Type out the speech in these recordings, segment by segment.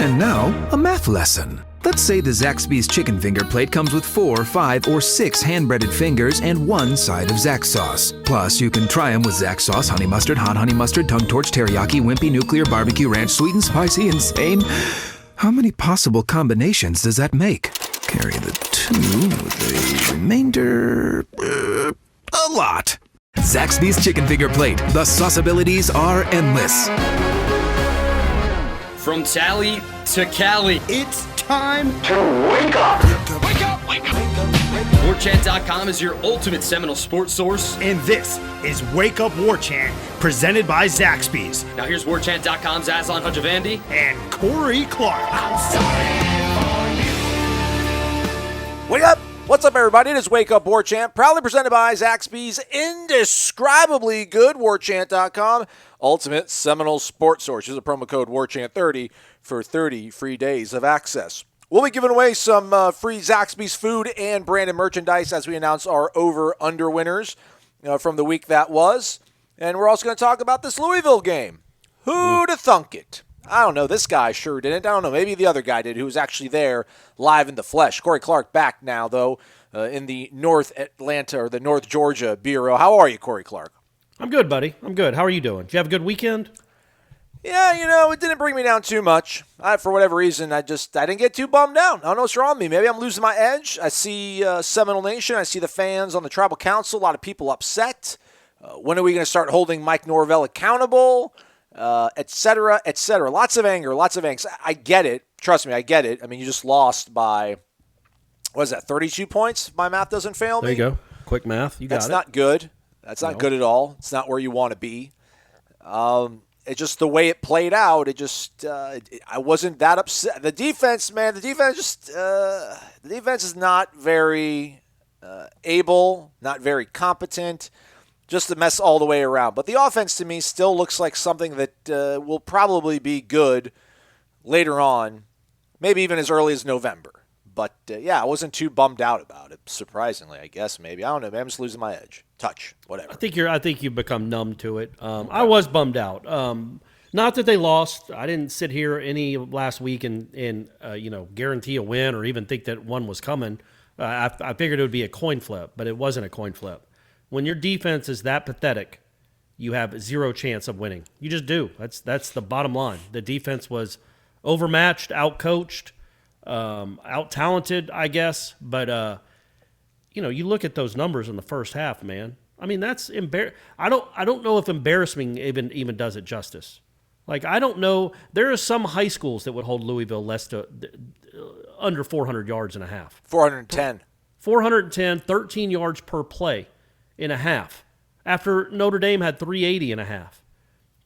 And now, a math lesson. Let's say the Zaxby's chicken finger plate comes with 4, 5, or 6 hand-breaded fingers and 1 side of Zax sauce. Plus, you can try them with Zax sauce, honey mustard, hot honey mustard, tongue torch, teriyaki, wimpy, nuclear, barbecue ranch, sweet and spicy, insane. How many possible combinations does that make? Carry the 2 with the remainder... a lot. Zaxby's chicken finger plate. The sauceabilities are endless. From Tally to Cali, it's time to wake up. Wake up, wake up. Warchant.com is your ultimate Seminole sports source. And this is Wake Up Warchant, presented by Zaxby's. Now here's Warchant.com's Aslan Hajavandi and Corey Clark. I'm sorry for you. Wake up! What's up, everybody? It is Wake Up Warchant, proudly presented by Zaxby's indescribably good Warchant.com, ultimate Seminole sports source. Use the promo code Warchant30 for 30 free days of access. We'll be giving away some free Zaxby's food and branded merchandise as we announce our over-under winners from the week that was. And we're also going to talk about this Louisville game. Who'da thunk it? I don't know. This guy sure didn't. I don't know. Maybe the other guy did who was actually there live in the flesh. Corey Clark back now, though, in the North Atlanta or the North Georgia Bureau. How are you, Corey Clark? I'm good, buddy. I'm good. How are you doing? Did you have a good weekend? Yeah, it didn't bring me down too much. For whatever reason, I didn't get too bummed out. I don't know what's wrong with me. Maybe I'm losing my edge. I see Seminole Nation. I see the fans on the Tribal Council. A lot of people upset. When are we going to start holding Mike Norvell accountable? Et cetera, et cetera. Lots of anger, lots of angst. I get it. Trust me, I get it. I mean, you just lost by, what is that, 32 points? If my math doesn't fail me. There you go. Quick math. You got it. That's not good. That's not good at all. It's not where you want to be. It's just the way it played out. I wasn't that upset. The defense, man, the defense is not very able, not very competent. Just a mess all the way around. But the offense, to me, still looks like something that will probably be good later on, maybe even as early as November. But, I wasn't too bummed out about it, surprisingly, I guess, maybe. I don't know. Maybe I'm just losing my edge. Touch, whatever. I think you've become numb to it. I was bummed out. Not that they lost. I didn't sit here any last week and guarantee a win or even think that one was coming. I figured it would be a coin flip, but it wasn't a coin flip. When your defense is that pathetic, you have zero chance of winning. You just do. That's the bottom line. The defense was overmatched, outcoached, out-talented, I guess. But, you look at those numbers in the first half, man. I mean, that's I don't know if embarrassing even does it justice. Like, I don't know. There are some high schools that would hold Louisville under 400 yards in a half. 410. 410, 13 yards per play in a half, after Notre Dame had 380 and a half,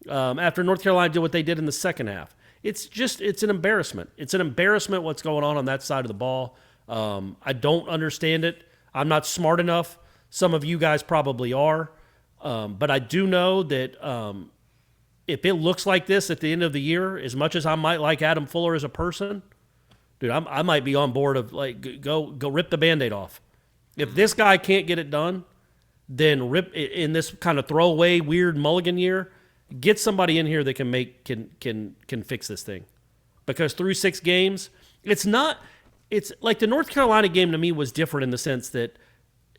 after North Carolina did what they did in the second half. It's an embarrassment. It's an embarrassment what's going on that side of the ball. I don't understand it. I'm not smart enough. Some of you guys probably are. But I do know that if it looks like this at the end of the year, as much as I might like Adam Fuller as a person, dude, I might be on board of, like, go rip the Band-Aid off. If this guy can't get it done, then rip in this kind of throwaway weird mulligan year, get somebody in here that can fix this thing. Because through 6 games, it's like the North Carolina game to me was different in the sense that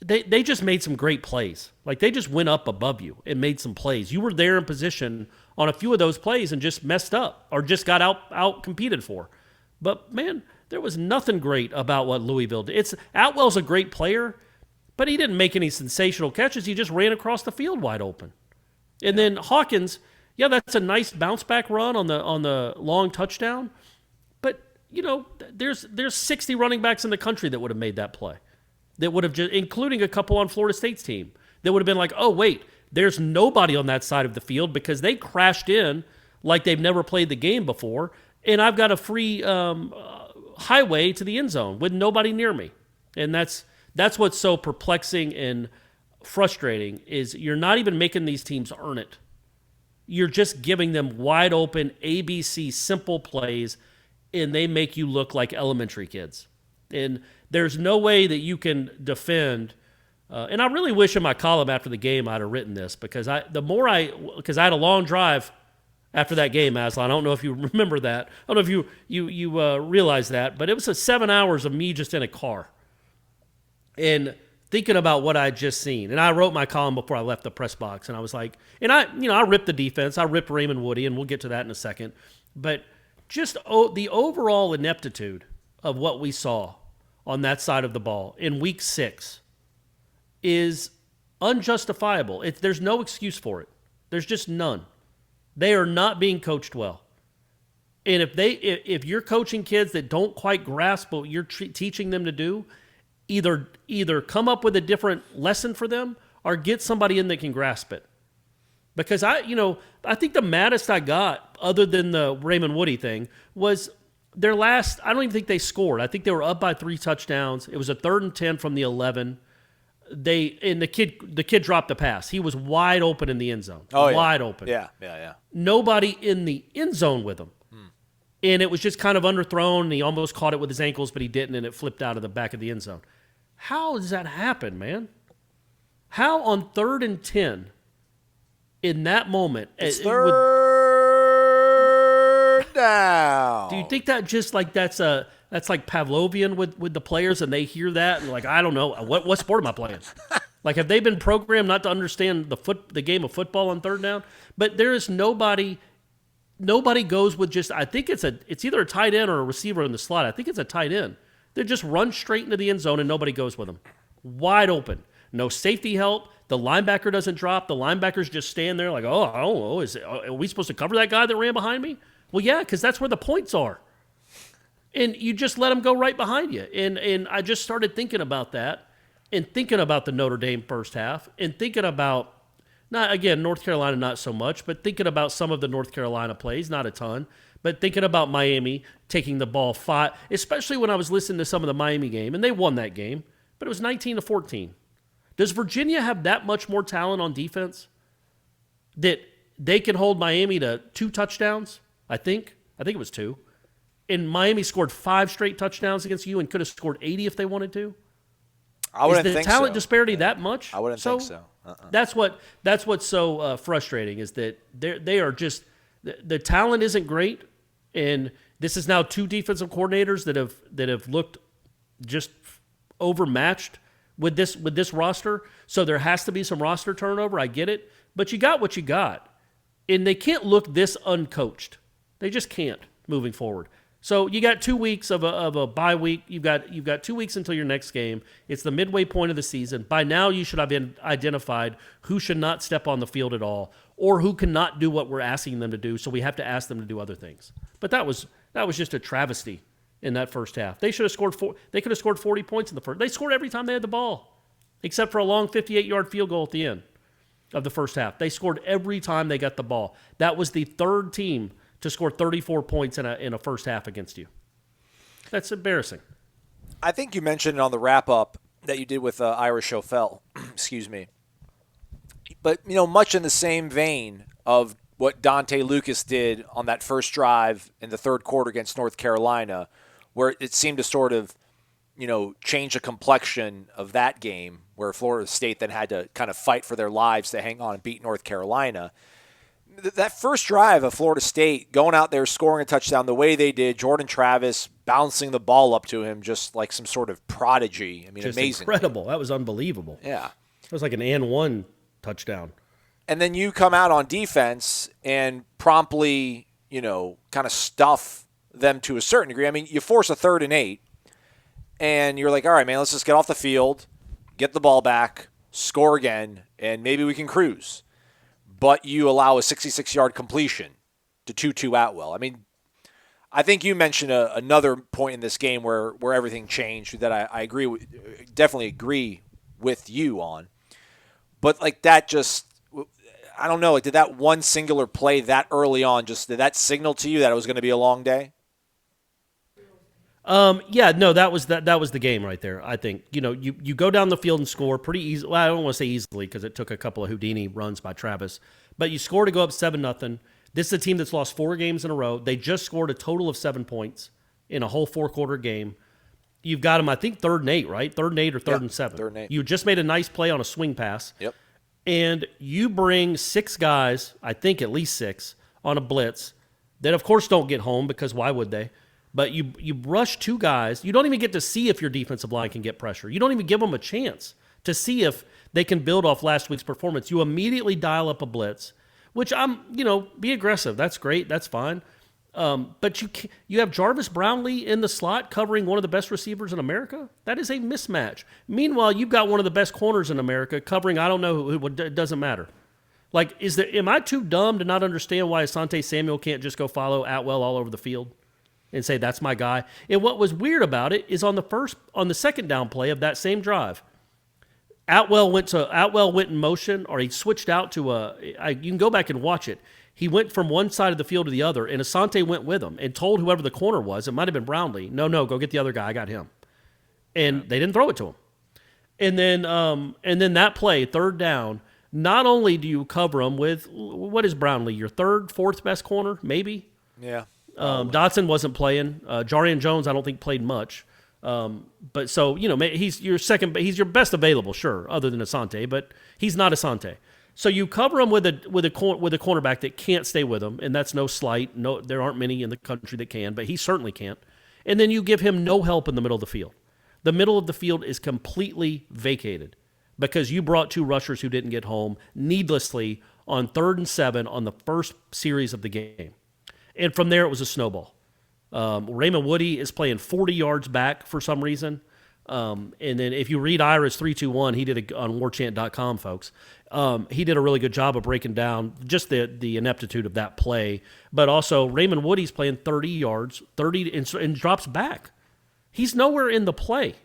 they just made some great plays. Like, they just went up above you and made some plays. You were there in position on a few of those plays and just messed up or just got out competed for. But man, there was nothing great about what Louisville did. Atwell's a great player, but he didn't make any sensational catches. He just ran across the field wide open. And then Hawkins, that's a nice bounce back run on the long touchdown. But, there's 60 running backs in the country that would have made that play. That would have just, including a couple on Florida State's team, that would have been like, oh, wait, there's nobody on that side of the field because they crashed in like they've never played the game before, and I've got a free highway to the end zone with nobody near me. And that's what's so perplexing and frustrating is you're not even making these teams earn it. You're just giving them wide open ABC simple plays, and they make you look like elementary kids. And there's no way that you can defend. And I really wish in my column after the game I'd have written this because I had a long drive after that game, Aslan. I don't know if you remember that. I don't know if you realize that, but it was 7 hours of me just in a car and thinking about what I had just seen. And I wrote my column before I left the press box, and I was like, and I ripped the defense. I ripped Raymond Woody, and we'll get to that in a second. But just the overall ineptitude of what we saw on that side of the ball in week 6 is unjustifiable. There's no excuse for it. There's just none. They are not being coached well. And if you're coaching kids that don't quite grasp what you're teaching them to do, either come up with a different lesson for them or get somebody in that can grasp it. Because I think the maddest I got, other than the Raymond Woody thing, was their last. I don't even think they scored. I think they were up by 3 touchdowns. It was a 3rd and 10 from the 11. The kid dropped the pass. He was wide open in the end zone. Oh, yeah. Wide open. Yeah. Nobody in the end zone with him. And it was just kind of underthrown, and he almost caught it with his ankles, but he didn't, and it flipped out of the back of the end zone. How does that happen, man? How on 3rd and 10 in that moment? It's 3rd down. Do you think that just like that's like Pavlovian with the players, and they hear that and like, I don't know, what sport am I playing? Like, have they been programmed not to understand the game of football on 3rd down? But there is nobody goes with just, I think it's either a tight end or a receiver in the slot. I think it's a tight end. They just run straight into the end zone and nobody goes with them. Wide open. No safety help. The linebacker doesn't drop. The linebackers just stand there like, oh, I don't know. Are we supposed to cover that guy that ran behind me? Well, yeah, because that's where the points are. And you just let them go right behind you. And I just started thinking about that and thinking about the Notre Dame first half and thinking about, North Carolina not so much, but thinking about some of the North Carolina plays, not a ton, but thinking about Miami taking the ball 5, especially when I was listening to some of the Miami game, and they won that game, but it was 19-14. Does Virginia have that much more talent on defense that they can hold Miami to 2 touchdowns? I think it was 2. And Miami scored 5 straight touchdowns against you and could have scored 80 if they wanted to? I wouldn't think so. Is the talent disparity that much? I wouldn't think so. That's what's so frustrating is that they are just the talent isn't great, and this is now 2 defensive coordinators that have looked just overmatched with this roster. So there has to be some roster turnover. I get it, but you got what you got, and they can't look this uncoached. They just can't moving forward. So you got 2 weeks of a bye week. You've got 2 weeks until your next game. It's the midway point of the season. By now, you should have identified who should not step on the field at all, or who cannot do what we're asking them to do. So we have to ask them to do other things. But that was just a travesty in that first half. They should have scored They could have scored 40 points in the first. They scored every time they had the ball, except for a long 58-yard field goal at the end of the first half. They scored every time they got the ball. That was the 3rd team to score 34 points in a first half against you. That's embarrassing. I think you mentioned it on the wrap-up that you did with Ira Schofel. Excuse me. But, much in the same vein of what Dante Lucas did on that first drive in the 3rd quarter against North Carolina, where it seemed to sort of, change the complexion of that game, where Florida State then had to kind of fight for their lives to hang on and beat North Carolina. That first drive of Florida State, going out there, scoring a touchdown the way they did, Jordan Travis bouncing the ball up to him just like some sort of prodigy. I mean, just amazing. Incredible. That was unbelievable. Yeah. It was like an and 1 touchdown. And then you come out on defense and promptly, kind of stuff them to a certain degree. I mean, you force a 3rd and 8, and you're like, all right, man, let's just get off the field, get the ball back, score again, and maybe we can cruise. But you allow a 66-yard completion to Tutu Atwell. I mean, I think you mentioned another point in this game where everything changed that I agree with, definitely agree with you on. But like that just, I don't know, like did that one singular play that early on, did that signal to you that it was going to be a long day? Yeah, no, that was the game right there. I think, you go down the field and score pretty easily. Well, I don't want to say easily because it took a couple of Houdini runs by Travis, but you score to go up 7-0. This is a team that's lost 4 games in a row. They just scored a total of 7 points in a whole 4-quarter game. You've got them, I think, 3rd and 8, right? 3rd and 8 or 3rd and 7. 3rd and 8. You just made a nice play on a swing pass. Yep. And you bring 6 guys, I think at least 6, on a blitz that, of course, don't get home because why would they? But you rush two guys. You don't even get to see if your defensive line can get pressure. You don't even give them a chance to see if they can build off last week's performance. You immediately dial up a blitz, which be aggressive. That's great. That's fine. But you have Jarvis Brownlee in the slot covering one of the best receivers in America. That is a mismatch. Meanwhile, you've got one of the best corners in America covering I don't know who. It doesn't matter. Like, am I too dumb to not understand why Asante Samuel can't just go follow Atwell all over the field and say that's my guy? And what was weird about it is on the second down play of that same drive, Atwell went in motion, or he switched out to you can go back and watch it. He went from one side of the field to the other, and Asante went with him and told whoever the corner was, it might have been Brownlee, no, go get the other guy, I got him. And they didn't throw it to him. And then that play, third down, not only do you cover him with, what is Brownlee, your third, fourth best corner, maybe? Yeah. Dotson wasn't playing. Jarian Jones, I don't think, played much. But so, he's your best available, sure, other than Asante, but he's not Asante. So you cover him with a cornerback that can't stay with him, and that's no slight. No, there aren't many in the country that can, but he certainly can't. And then you give him no help in the middle of the field. The middle of the field is completely vacated because you brought two rushers who didn't get home needlessly on 3rd and 7 on the first series of the game. And from there, it was a snowball. Raymond Woody is playing 40 yards back for some reason. And then if you read Ira's 3-2-1, he did it on warchant.com, folks. He did a really good job of breaking down just the ineptitude of that play. But also, Raymond Woody's playing 30 yards, and drops back. He's nowhere in the play.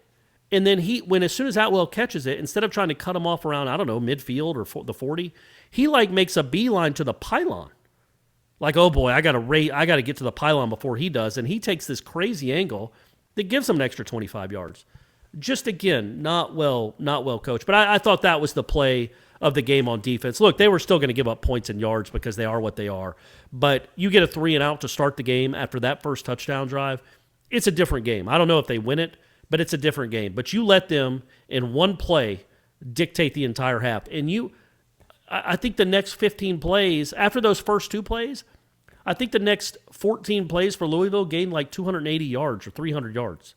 And then as soon as Atwell catches it, instead of trying to cut him off around, I don't know, midfield or the 40, he makes a beeline to the pylon. Like, oh boy, I got to get to the pylon before he does. And he takes this crazy angle that gives him an extra 25 yards. Just again, not well coached. But I thought that was the play of the game on defense. Look, they were still going to give up points and yards because they are what they are. But you get a 3-and-out to start the game after that first touchdown drive. It's a different game. I don't know if they win it, but it's a different game. But you let them in one play dictate the entire half. And I think the next 15 plays, after those first two plays, I think the next 14 plays for Louisville gained like 280 yards or 300 yards.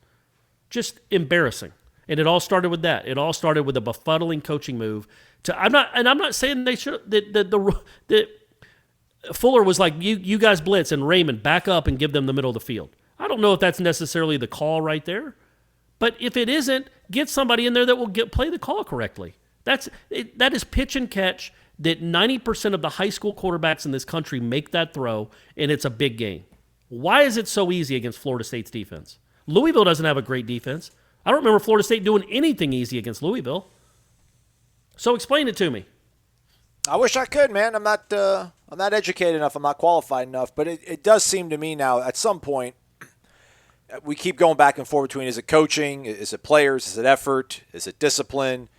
Just embarrassing. And it all started with that. It all started with a befuddling coaching move. I'm not saying they should that Fuller was like, you guys blitz and Raymond back up and give them the middle of the field. I don't know if that's necessarily the call right there. But if it isn't, get somebody in there that will play the call correctly. That is pitch and catch that 90% of the high school quarterbacks in this country make that throw, and it's a big gain. Why is it so easy against Florida State's defense? Louisville doesn't have a great defense. I don't remember Florida State doing anything easy against Louisville. So explain it to me. I wish I could, man. I'm not educated enough. I'm not qualified enough. But it does seem to me now, at some point, we keep going back and forth between, is it coaching, is it players, is it effort, is it discipline?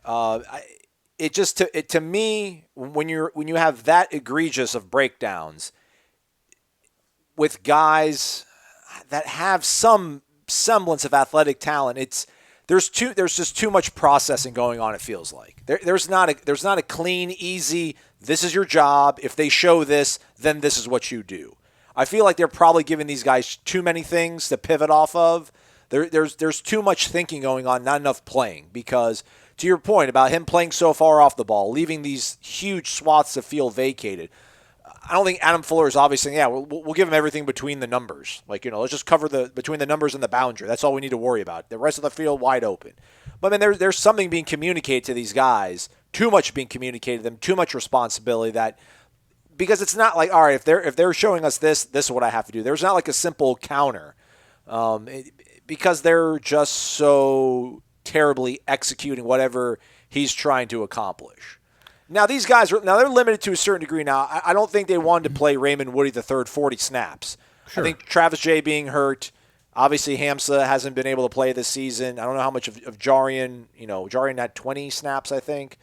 To me, when you have that egregious of breakdowns with guys that have some semblance of athletic talent, there's just too much processing going on. It feels like there's not a clean, easy, this is your job. If they show this, then this is what you do. I feel like they're probably giving these guys too many things to pivot off of. There's too much thinking going on, not enough playing. Because to your point about him playing so far off the ball, leaving these huge swaths of field vacated, I don't think Adam Fuller is obviously, we'll give him everything between the numbers. Let's just cover between the numbers and the boundary. That's all we need to worry about. The rest of the field wide open. But I mean, there's something being communicated to these guys, too much being communicated to them, too much responsibility because it's not like, all right, if they're showing us this is what I have to do. There's not like a simple counter because they're just so terribly executing whatever he's trying to accomplish. Now, these guys they're limited to a certain degree now. I don't think they wanted to play Raymond Woody the third 40 snaps. Sure. I think Travis J being hurt, obviously Hamza hasn't been able to play this season. I don't know how much of Jarian, Jarian had 20 snaps, I think.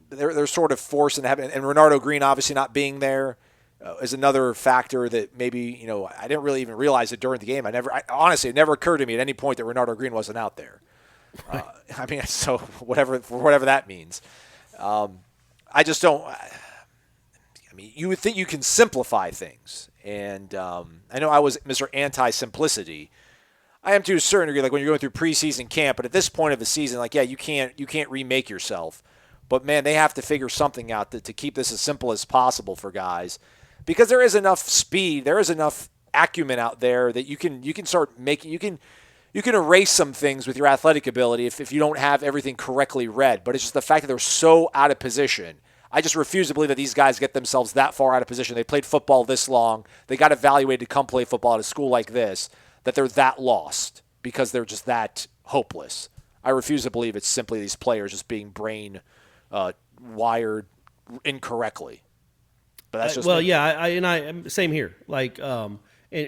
They're sort of forced into having, and Renardo Green obviously not being there is another factor that maybe, I didn't really even realize it during the game. Honestly, it never occurred to me at any point that Renardo Green wasn't out there. Right. So whatever that means. I just don't. mean, you would think you can simplify things. And I know I was Mr. Anti-Simplicity. I am to a certain degree, like when you're going through preseason camp, but at this point of the season, like, yeah, you can't remake yourself. But, man, they have to figure something out to keep this as simple as possible for guys, because there is enough speed, there is enough acumen out there that you can start making, you can erase some things with your athletic ability if you don't have everything correctly read. But it's just the fact that they're so out of position. I just refuse to believe that these guys get themselves that far out of position. They played football this long. They got evaluated to come play football at a school like this, that they're that lost because they're just that hopeless. I refuse to believe it's simply these players just being brain wired incorrectly. But that's just well, me. yeah, I same here. Like, and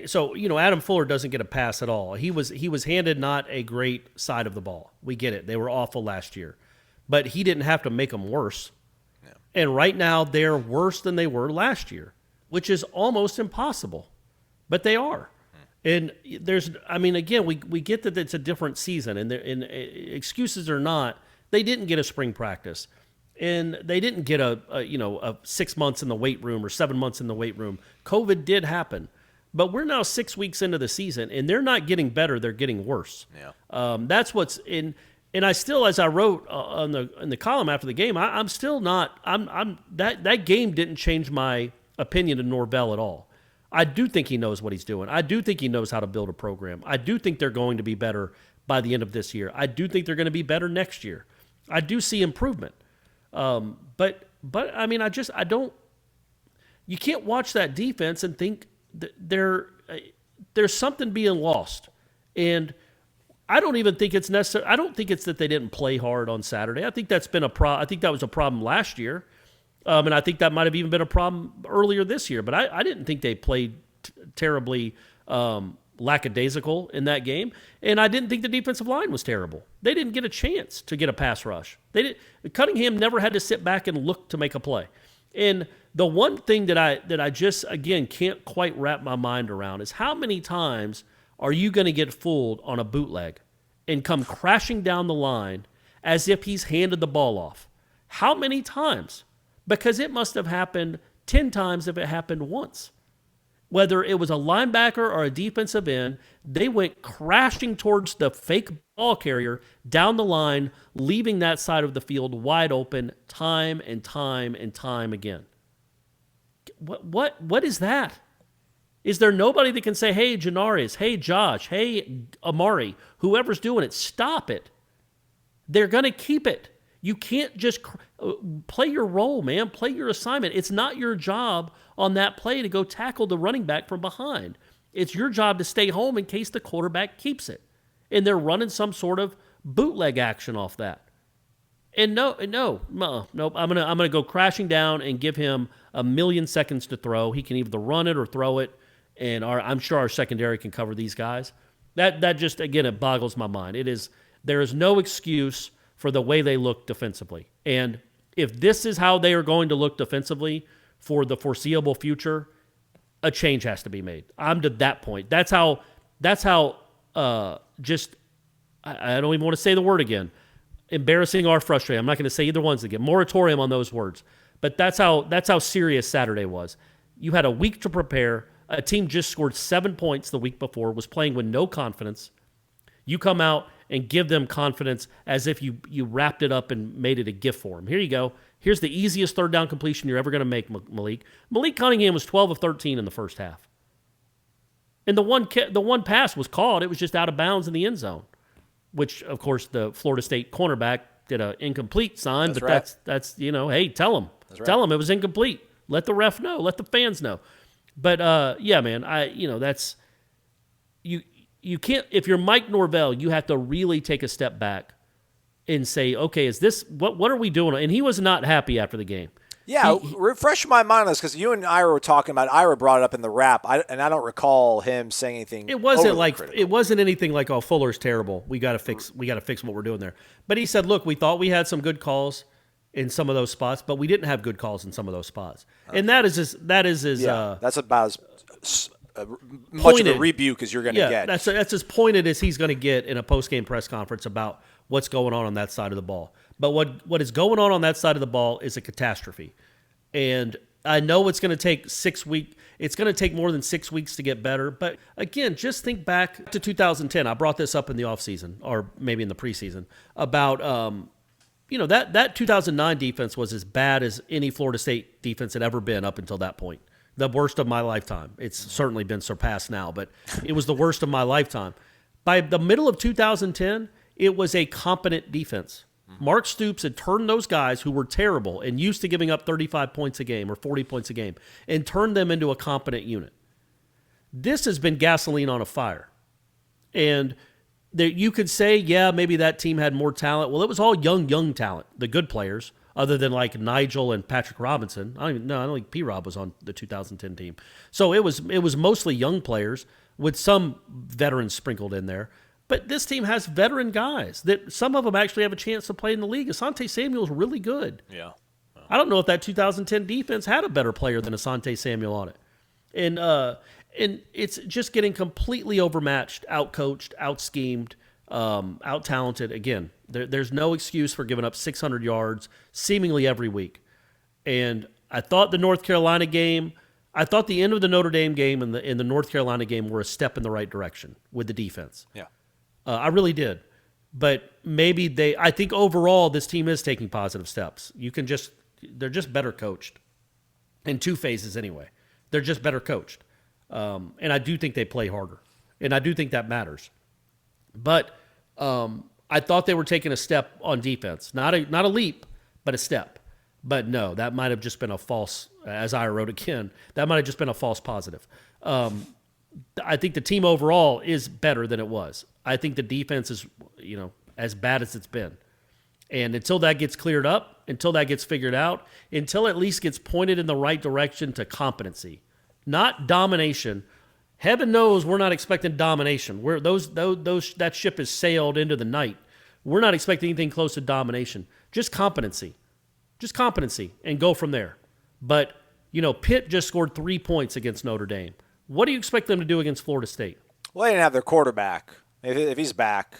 so Adam Fuller doesn't get a pass at all. He was handed not a great side of the ball. We get it; they were awful last year, but he didn't have to make them worse. Yeah. And right now, they're worse than they were last year, which is almost impossible, but they are. And again, we get that it's a different season, and excuses or not, they didn't get a spring practice. And they didn't get a 6 months in the weight room or 7 months in the weight room. COVID did happen. But we're now 6 weeks into the season, and they're not getting better. They're getting worse. Yeah. That's what's in. And I still, as I wrote in the column after the game, I'm still not. That game didn't change my opinion of Norvell at all. I do think he knows what he's doing. I do think he knows how to build a program. I do think they're going to be better by the end of this year. I do think they're going to be better next year. I do see improvement. But I mean, I don't. You can't watch that defense and think that there's something being lost, and I don't even think it's necessary. I don't think it's that they didn't play hard on Saturday. I think that's been I think that was a problem last year, and I think that might have even been a problem earlier this year. But I didn't think they played terribly lackadaisical in that game, and I didn't think the defensive line was terrible. They didn't get a chance to get a pass rush. Cunningham never had to sit back and look to make a play. And the one thing that I just, again, can't quite wrap my mind around is how many times are you going to get fooled on a bootleg and come crashing down the line as if he's handed the ball off? How many times? Because it must have happened 10 times if it happened once. Whether it was a linebacker or a defensive end, they went crashing towards the fake ball carrier down the line, leaving that side of the field wide open time and time and time again. What is that? Is there nobody that can say, hey, Janaris, hey, Josh, hey, Amari, whoever's doing it, stop it? They're going to keep it. You can't just play your role, man. Play your assignment. It's not your job on that play to go tackle the running back from behind. It's your job to stay home in case the quarterback keeps it. And they're running some sort of bootleg action off that. And no, I'm gonna go crashing down and give him 1,000,000 seconds to throw. He can either run it or throw it, and I'm sure our secondary can cover these guys. That just, again, it boggles my mind. There is no excuse for the way they look defensively. And if this is how they are going to look defensively for the foreseeable future, a change has to be made. I'm to that point. That's how I don't even want to say the word again. Embarrassing or frustrating. I'm not going to say either ones again. Moratorium on those words. But that's how serious Saturday was. You had a week to prepare. A team just scored 7 points the week before, was playing with no confidence. You come out and give them confidence as if you wrapped it up and made it a gift for them. Here you go. Here's the easiest third down completion you're ever going to make, Malik. Malik Cunningham was 12 of 13 in the first half. And the one pass was called. It was just out of bounds in the end zone, which, of course, the Florida State cornerback did an incomplete sign. That's but right. that's hey, tell him. Right. Tell him it was incomplete. Let the ref know. Let the fans know. But, yeah, man, that's – you can't – if you're Mike Norvell, you have to really take a step back and say, okay, is this – what are we doing? And he was not happy after the game. Yeah, refresh my mind on this, because you and Ira were talking about – Ira brought it up in the wrap, and I don't recall him saying anything. It wasn't anything like, oh, Fuller's terrible. We got to fix what we're doing there. But he said, look, we thought we had some good calls in some of those spots, but we didn't have good calls in some of those spots. Okay. And that's about as much of a rebuke as you're going to get. That's as pointed as he's going to get in a post-game press conference about what's going on that side of the ball. But what is going on that side of the ball is a catastrophe. And I know it's going to take 6 weeks. It's going to take more than 6 weeks to get better. But again, just think back to 2010. I brought this up in the offseason, or maybe in the preseason, about that 2009 defense was as bad as any Florida State defense had ever been up until that point. The worst of my lifetime. It's certainly been surpassed now, but it was the worst of my lifetime. By the middle of 2010, it was a competent defense. Mark Stoops had turned those guys who were terrible and used to giving up 35 points a game or 40 points a game and turned them into a competent unit. This has been gasoline on a fire. And you could say, yeah, maybe that team had more talent. Well, it was all young talent, the good players, other than like Nigel and Patrick Robinson. I don't think P-Rob was on the 2010 team. So it was mostly young players with some veterans sprinkled in there. But this team has veteran guys that some of them actually have a chance to play in the league. Asante Samuel's really good. Yeah. I don't know if that 2010 defense had a better player than Asante Samuel on it. And it's just getting completely overmatched, outcoached, out-schemed, out-talented. Again, there's no excuse for giving up 600 yards seemingly every week. And I thought the North Carolina game, I thought the end of the Notre Dame game and the North Carolina game were a step in the right direction with the defense. Yeah. I really did. But maybe I think overall this team is taking positive steps. They're just better coached in two phases anyway. They're just better coached. And I do think they play harder. And I do think that matters. But I thought they were taking a step on defense. Not a leap, but a step. But no, that might have just been a false, as I wrote again, that might have just been a false positive. I think the team overall is better than it was. I think the defense is, as bad as it's been. And until that gets cleared up, until that gets figured out, until at least gets pointed in the right direction to competency, not domination. Heaven knows we're not expecting domination. That ship has sailed into the night. We're not expecting anything close to domination. Just competency. Just competency and go from there. But, Pitt just scored 3 points against Notre Dame. What do you expect them to do against Florida State? Well, they didn't have their quarterback. If he's back.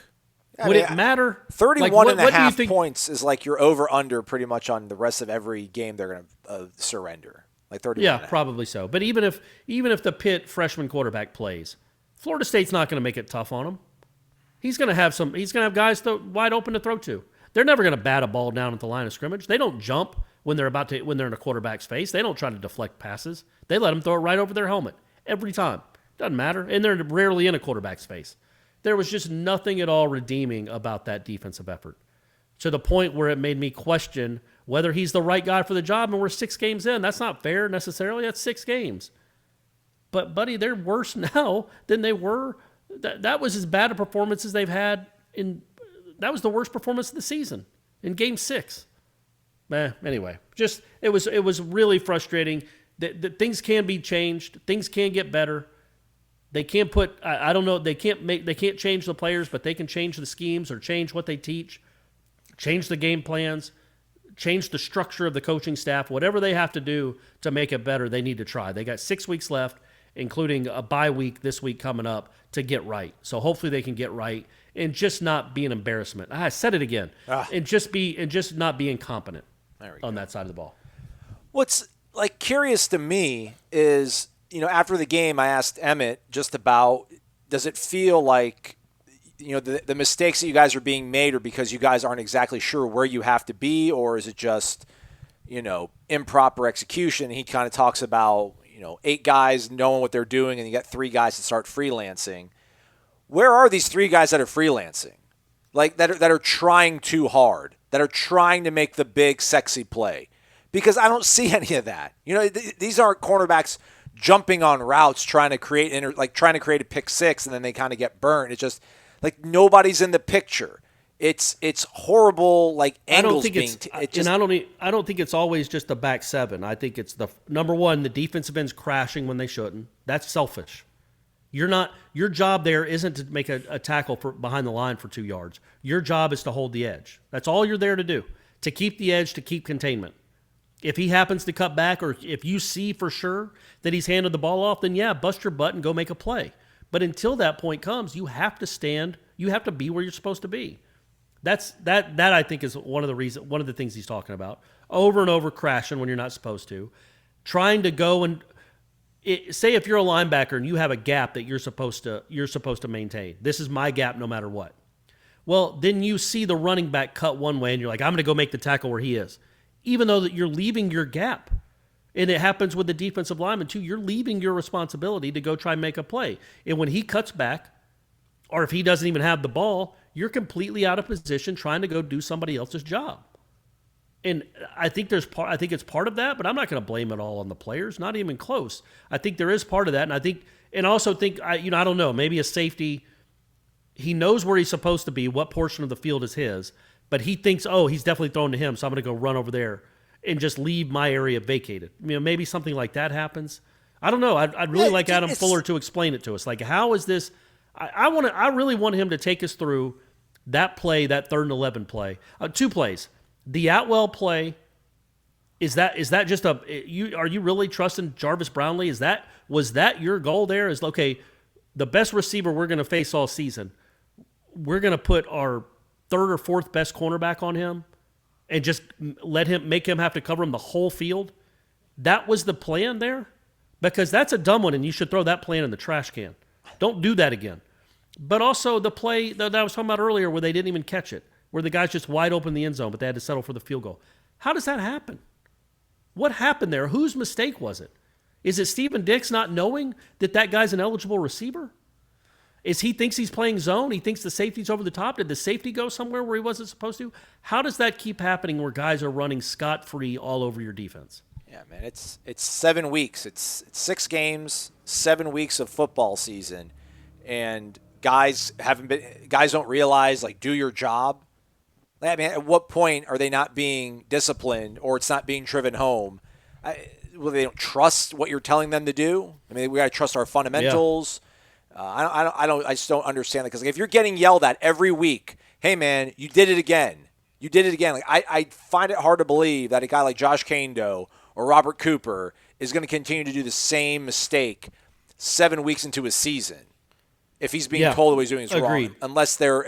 Would it matter? 31 and a half points is like your over-under pretty much on the rest of every game they're going to surrender. Like 31. Yeah, probably so. But even if the Pitt freshman quarterback plays, Florida State's not going to make it tough on him. He's going to have guys wide open to throw to. They're never going to bat a ball down at the line of scrimmage. They don't jump when they're in a quarterback's face. They don't try to deflect passes. They let them throw it right over their helmet every time. Doesn't matter. And they're rarely in a quarterback's face. There was just nothing at all redeeming about that defensive effort, to the point where it made me question whether he's the right guy for the job, and we're 6 games in. That's not fair necessarily. That's 6 games. But, buddy, they're worse now than they were. That was as bad a performance as they've had that was the worst performance of the season in Game 6. Anyway, it was really frustrating. That things can be changed. Things can get better. They can't I don't know, they can't change the players, but they can change the schemes or change what they teach, change the game plans, change the structure of the coaching staff. Whatever they have to do to make it better, they need to try. They got 6 weeks left, including a bye week this week coming up, to get right. So hopefully they can get right and just not be an embarrassment. I said it again. And just not be incompetent on that side of the ball. What's curious to me is, after the game, I asked Emmett just about, does it feel like, the mistakes that you guys are being made are because you guys aren't exactly sure where you have to be, or is it just, improper execution? He kind of talks about, 8 guys knowing what they're doing, and you got 3 guys that start freelancing. Where are these 3 guys that are freelancing? That are trying too hard, that are trying to make the big, sexy play? Because I don't see any of that. These aren't cornerbacks jumping on routes, trying to create a pick 6, and then they kind of get burned. It's just nobody's in the picture. It's horrible. Angles I don't think it's always just the back 7. I think it's the number one, the defensive ends crashing when they shouldn't. That's selfish. Your job there isn't to make a tackle behind the line for 2 yards. Your job is to hold the edge. That's all you're there to do. To keep the edge, to keep containment. If he happens to cut back, or if you see for sure that he's handed the ball off, then bust your butt and go make a play. But until that point comes, you have to stand. You have to be where you're supposed to be. That I think is one of the things he's talking about. Over and over crashing when you're not supposed to. trying to go and say if you're a linebacker and you have a gap that you're supposed to maintain. This is my gap no matter what. Well, then you see the running back cut one way and you're like, I'm going to go make the tackle where he is. Even though that you're leaving your gap. And it happens with the defensive lineman too. You're leaving your responsibility to go try and make a play. And when he cuts back, or if he doesn't even have the ball, you're completely out of position trying to go do somebody else's job. And I think it's part of that, but I'm not going to blame it all on the players, not even close. I think there is part of that, and I also think I don't know, maybe a safety, he knows where he's supposed to be, what portion of the field is his, but he thinks, he's definitely thrown to him, so I'm going to go run over there and just leave my area vacated. Maybe something like that happens. I don't know. I'd really like Adam Fuller to explain it to us. Like, how is this? I really want him to take us through that play, that 3rd and 11 play. 2 plays. The Atwell play, is that just are you really trusting Jarvis Brownlee? Was that your goal there? Is, okay, the best receiver we're going to face all season, we're going to put our 3rd or 4th best cornerback on him and just make him have to cover him the whole field? That was the plan there? Because that's a dumb one, and you should throw that plan in the trash can. Don't do that again. But also the play that I was talking about earlier where they didn't even catch it, where the guy's just wide open in the end zone, but they had to settle for the field goal. How does that happen? What happened there? Whose mistake was it? Is it Steven Dix not knowing that guy's an eligible receiver? He thinks he's playing zone? He thinks the safety's over the top? Did the safety go somewhere where he wasn't supposed to? How does that keep happening where guys are running scot-free all over your defense? Yeah, man, it's 7 weeks. It's 6 games, 7 weeks of football season, and guys don't realize, like, do your job. I mean, at what point are they not being disciplined or it's not being driven home? They don't trust what you're telling them to do. I mean, we got to trust our fundamentals. Yeah. I just don't understand that, because if you're getting yelled at every week, hey man, you did it again. Like, I find it hard to believe that a guy like Josh Kando or Robert Cooper is going to continue to do the same mistake 7 weeks into a season if he's being told what he's doing is wrong. Unless they're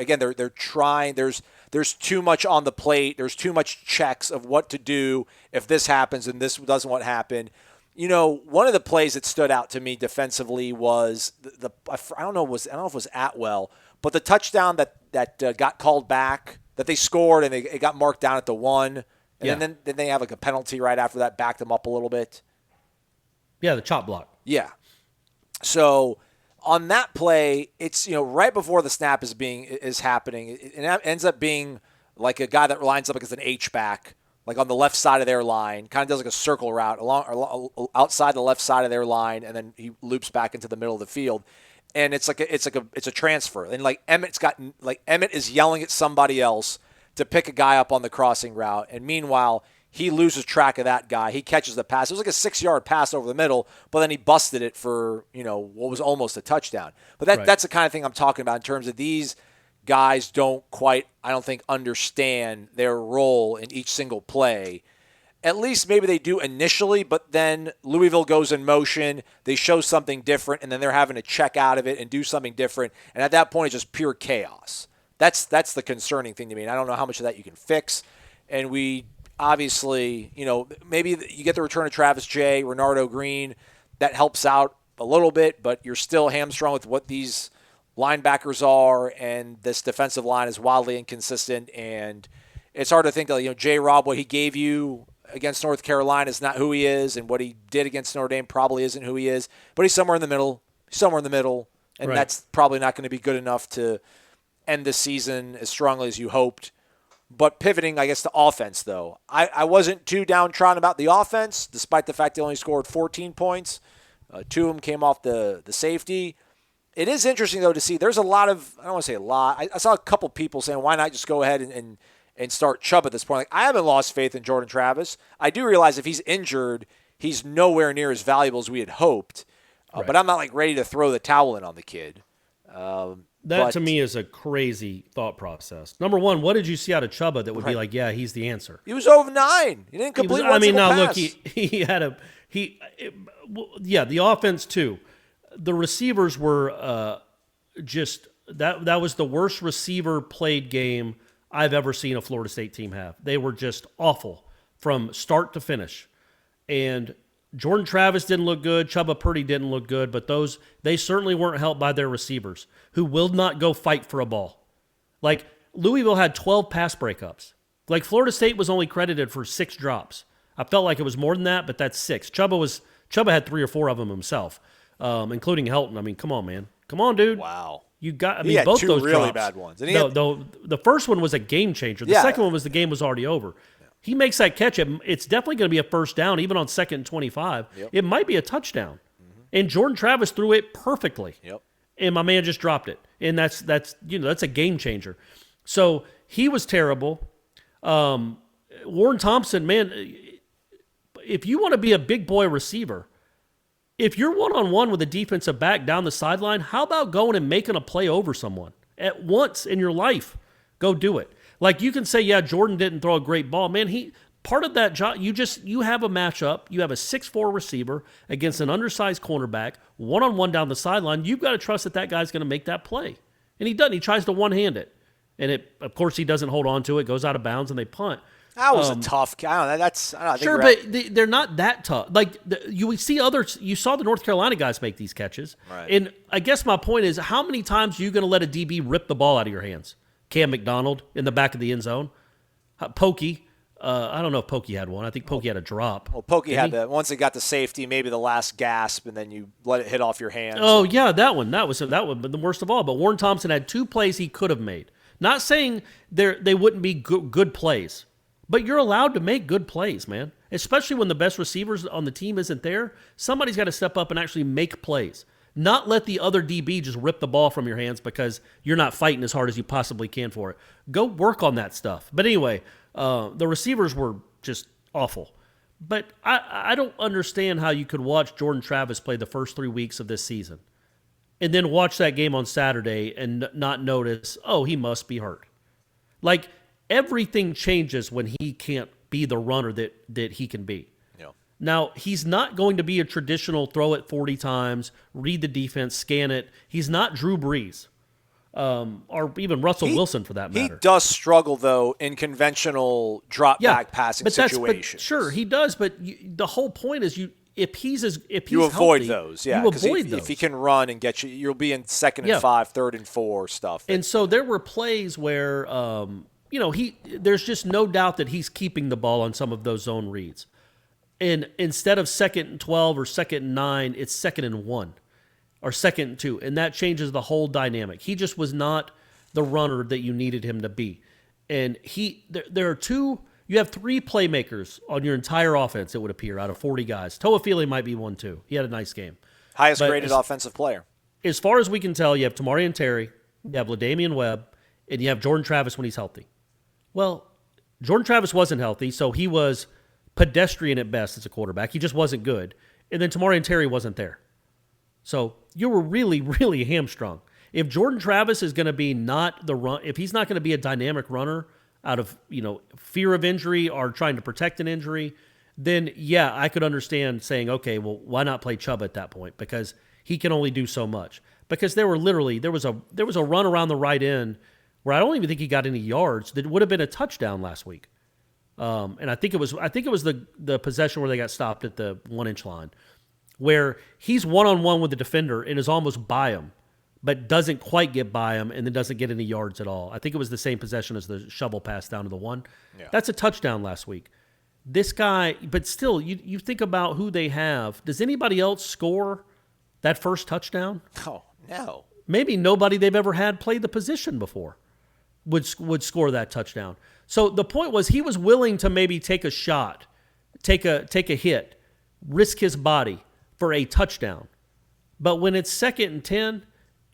trying. There's too much on the plate. There's too much checks of what to do if this happens and this doesn't what happened. One of the plays that stood out to me defensively was I don't know if it was Atwell, but the touchdown that got called back, that they scored and it got marked down at the 1, and then they have like a penalty right after that, backed them up a little bit. Yeah, the chop block. Yeah. So on that play, it's right before the snap is happening, and it ends up being like a guy that lines up against an H-back, like on the left side of their line, kind of does like a circle route along outside the left side of their line, and then he loops back into the middle of the field, and it's a transfer, and like Emmett is yelling at somebody else to pick a guy up on the crossing route, and meanwhile he loses track of that guy. He catches the pass. It was like a 6-yard pass over the middle, but then he busted it for, what was almost a touchdown. But that's the kind of thing I'm talking about in terms of these guys don't quite, I don't think, understand their role in each single play. At least maybe they do initially, but then Louisville goes in motion, they show something different, and then they're having to check out of it and do something different. And at that point, it's just pure chaos. That's the concerning thing to me. And I don't know how much of that you can fix. And we obviously, maybe you get the return of Travis Jay, Renardo Green. That helps out a little bit, but you're still hamstrung with what these linebackers are, and this defensive line is wildly inconsistent. And it's hard to think that, J-Rob, what he gave you against North Carolina is not who he is, and what he did against Notre Dame probably isn't who he is. But he's somewhere in the middle. And right. That's probably not going to be good enough to end the season as strongly as you hoped. But pivoting, I guess, to offense, though. I wasn't too downtrodden about the offense, despite the fact they only scored 14 points. 2 of them came off the safety. It is interesting, though, to see there's a lot of, I don't want to say a lot, I saw a couple people saying, why not just go ahead and start Chubb at this point? Like, I haven't lost faith in Jordan Travis. I do realize if he's injured, he's nowhere near as valuable as we had hoped. Right. But I'm not, ready to throw the towel in on the kid. That, to me, is a crazy thought process. Number one, what did you see out of Chubba that would be like, yeah, he's the answer? He was 0-9. He didn't complete one single pass. Look, the offense, too. The receivers were just that was the worst receiver played game I've ever seen a Florida State team have. They were just awful from start to finish. And Jordan Travis didn't look good. Chuba Purdy didn't look good, but they certainly weren't helped by their receivers who will not go fight for a ball. Like, Louisville had 12 pass breakups. Like, Florida State was only credited for 6 drops. I felt like it was more than that, but that's 6. Chuba had 3 or 4 of them himself, including Helton. I mean, come on, man. Come on, dude. Wow. You got. I He mean, had both 2 those really drops. bad ones. And The first one was a game changer. The second one was the game was already over. He makes that catch. It's definitely going to be a first down, even on 2nd and 25. Yep. It might be a touchdown. And Jordan Travis threw it perfectly. Yep. And my man just dropped it. And that's a game changer. So he was terrible. Warren Thompson, man, if you want to be a big boy receiver, if you're one-on-one with a defensive back down the sideline, how about going and making a play over someone at once in your life? Go do it. Like, you can say, yeah, Jordan didn't throw a great ball. Man, part of that job, you have a matchup. You have a 6'4" receiver against an undersized cornerback, one-on-one down the sideline. You've got to trust that guy's going to make that play. And he doesn't. He tries to one-hand it. And of course, he doesn't hold on to it, goes out of bounds, and they punt. That was a tough. I don't know. Sure, but they're not that tough. Like, you saw the North Carolina guys make these catches. Right. And I guess my point is, how many times are you going to let a DB rip the ball out of your hands? Cam McDonald in the back of the end zone. Pokey. I don't know if Pokey had one. I think Pokey had a drop. Well, Pokey had once it got to safety, maybe the last gasp, and then you let it hit off your hands. Oh, yeah, that one. That one, but the worst of all. But Warren Thompson had 2 plays he could have made. Not saying they wouldn't be good plays, but you're allowed to make good plays, man. Especially when the best receivers on the team isn't there. Somebody's got to step up and actually make plays. Not let the other DB just rip the ball from your hands because you're not fighting as hard as you possibly can for it. Go work on that stuff. But anyway, the receivers were just awful. But I don't understand how you could watch Jordan Travis play the first 3 weeks of this season and then watch that game on Saturday and not notice, oh, he must be hurt. Like, everything changes when he can't be the runner that he can be. Yeah. Now, he's not going to be a traditional throw it 40 times, read the defense, scan it. He's not Drew Brees or even Russell Wilson for that matter. He does struggle, though, in conventional drop-back passing situations. Sure, he does, but the whole point is if he's you avoid healthy, those, yeah. You avoid those. If he can run and get you'll be in 2nd and 5, 3rd and 4 stuff. And so there were plays where there's just no doubt that he's keeping the ball on some of those zone reads. And instead of 2nd and 12 or 2nd and 9, it's 2nd and 1 or 2nd and 2, and that changes the whole dynamic. He just was not the runner that you needed him to be. And there are 2. You have 3 playmakers on your entire offense, it would appear, out of 40 guys. Toafili might be one, too. He had a nice game. Highest graded offensive player. As far as we can tell, you have Tamarian Terry, you have LaDamian Webb, and you have Jordan Travis when he's healthy. Well, Jordan Travis wasn't healthy, so he was pedestrian at best as a quarterback. He just wasn't good. And then Tamarian Terry wasn't there. So you were really, really hamstrung. If Jordan Travis is going to be not the run, if he's not going to be a dynamic runner out of fear of injury or trying to protect an injury, then yeah, I could understand saying, okay, well, why not play Chuba at that point? Because he can only do so much. Because there was a run around the right end where I don't even think he got any yards that would have been a touchdown last week. And I think it was the possession where they got stopped at the 1-inch line, where he's one-on-one with the defender and is almost by him, but doesn't quite get by him and then doesn't get any yards at all. I think it was the same possession as the shovel pass down to the 1. Yeah. That's a touchdown last week. This guy, but still, you think about who they have. Does anybody else score that first touchdown? Oh, no. Maybe nobody they've ever had play the position before would score that touchdown. So the point was he was willing to maybe take a shot, take a hit, risk his body for a touchdown. But when it's 2nd and 10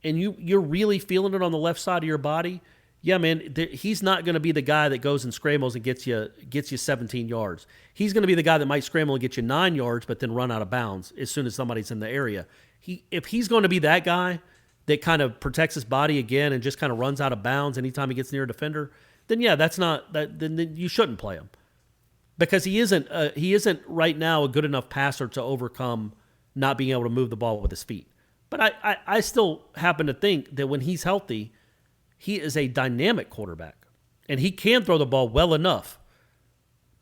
and you're really feeling it on the left side of your body, yeah, man, he's not going to be the guy that goes and scrambles and gets you 17 yards. He's going to be the guy that might scramble and get you 9 yards but then run out of bounds as soon as somebody's in the area. If he's going to be that guy that kind of protects his body again and just kind of runs out of bounds anytime he gets near a defender, then yeah, then you shouldn't play him. Because he isn't right now a good enough passer to overcome not being able to move the ball with his feet. But I still happen to think that when he's healthy, he is a dynamic quarterback. And he can throw the ball well enough,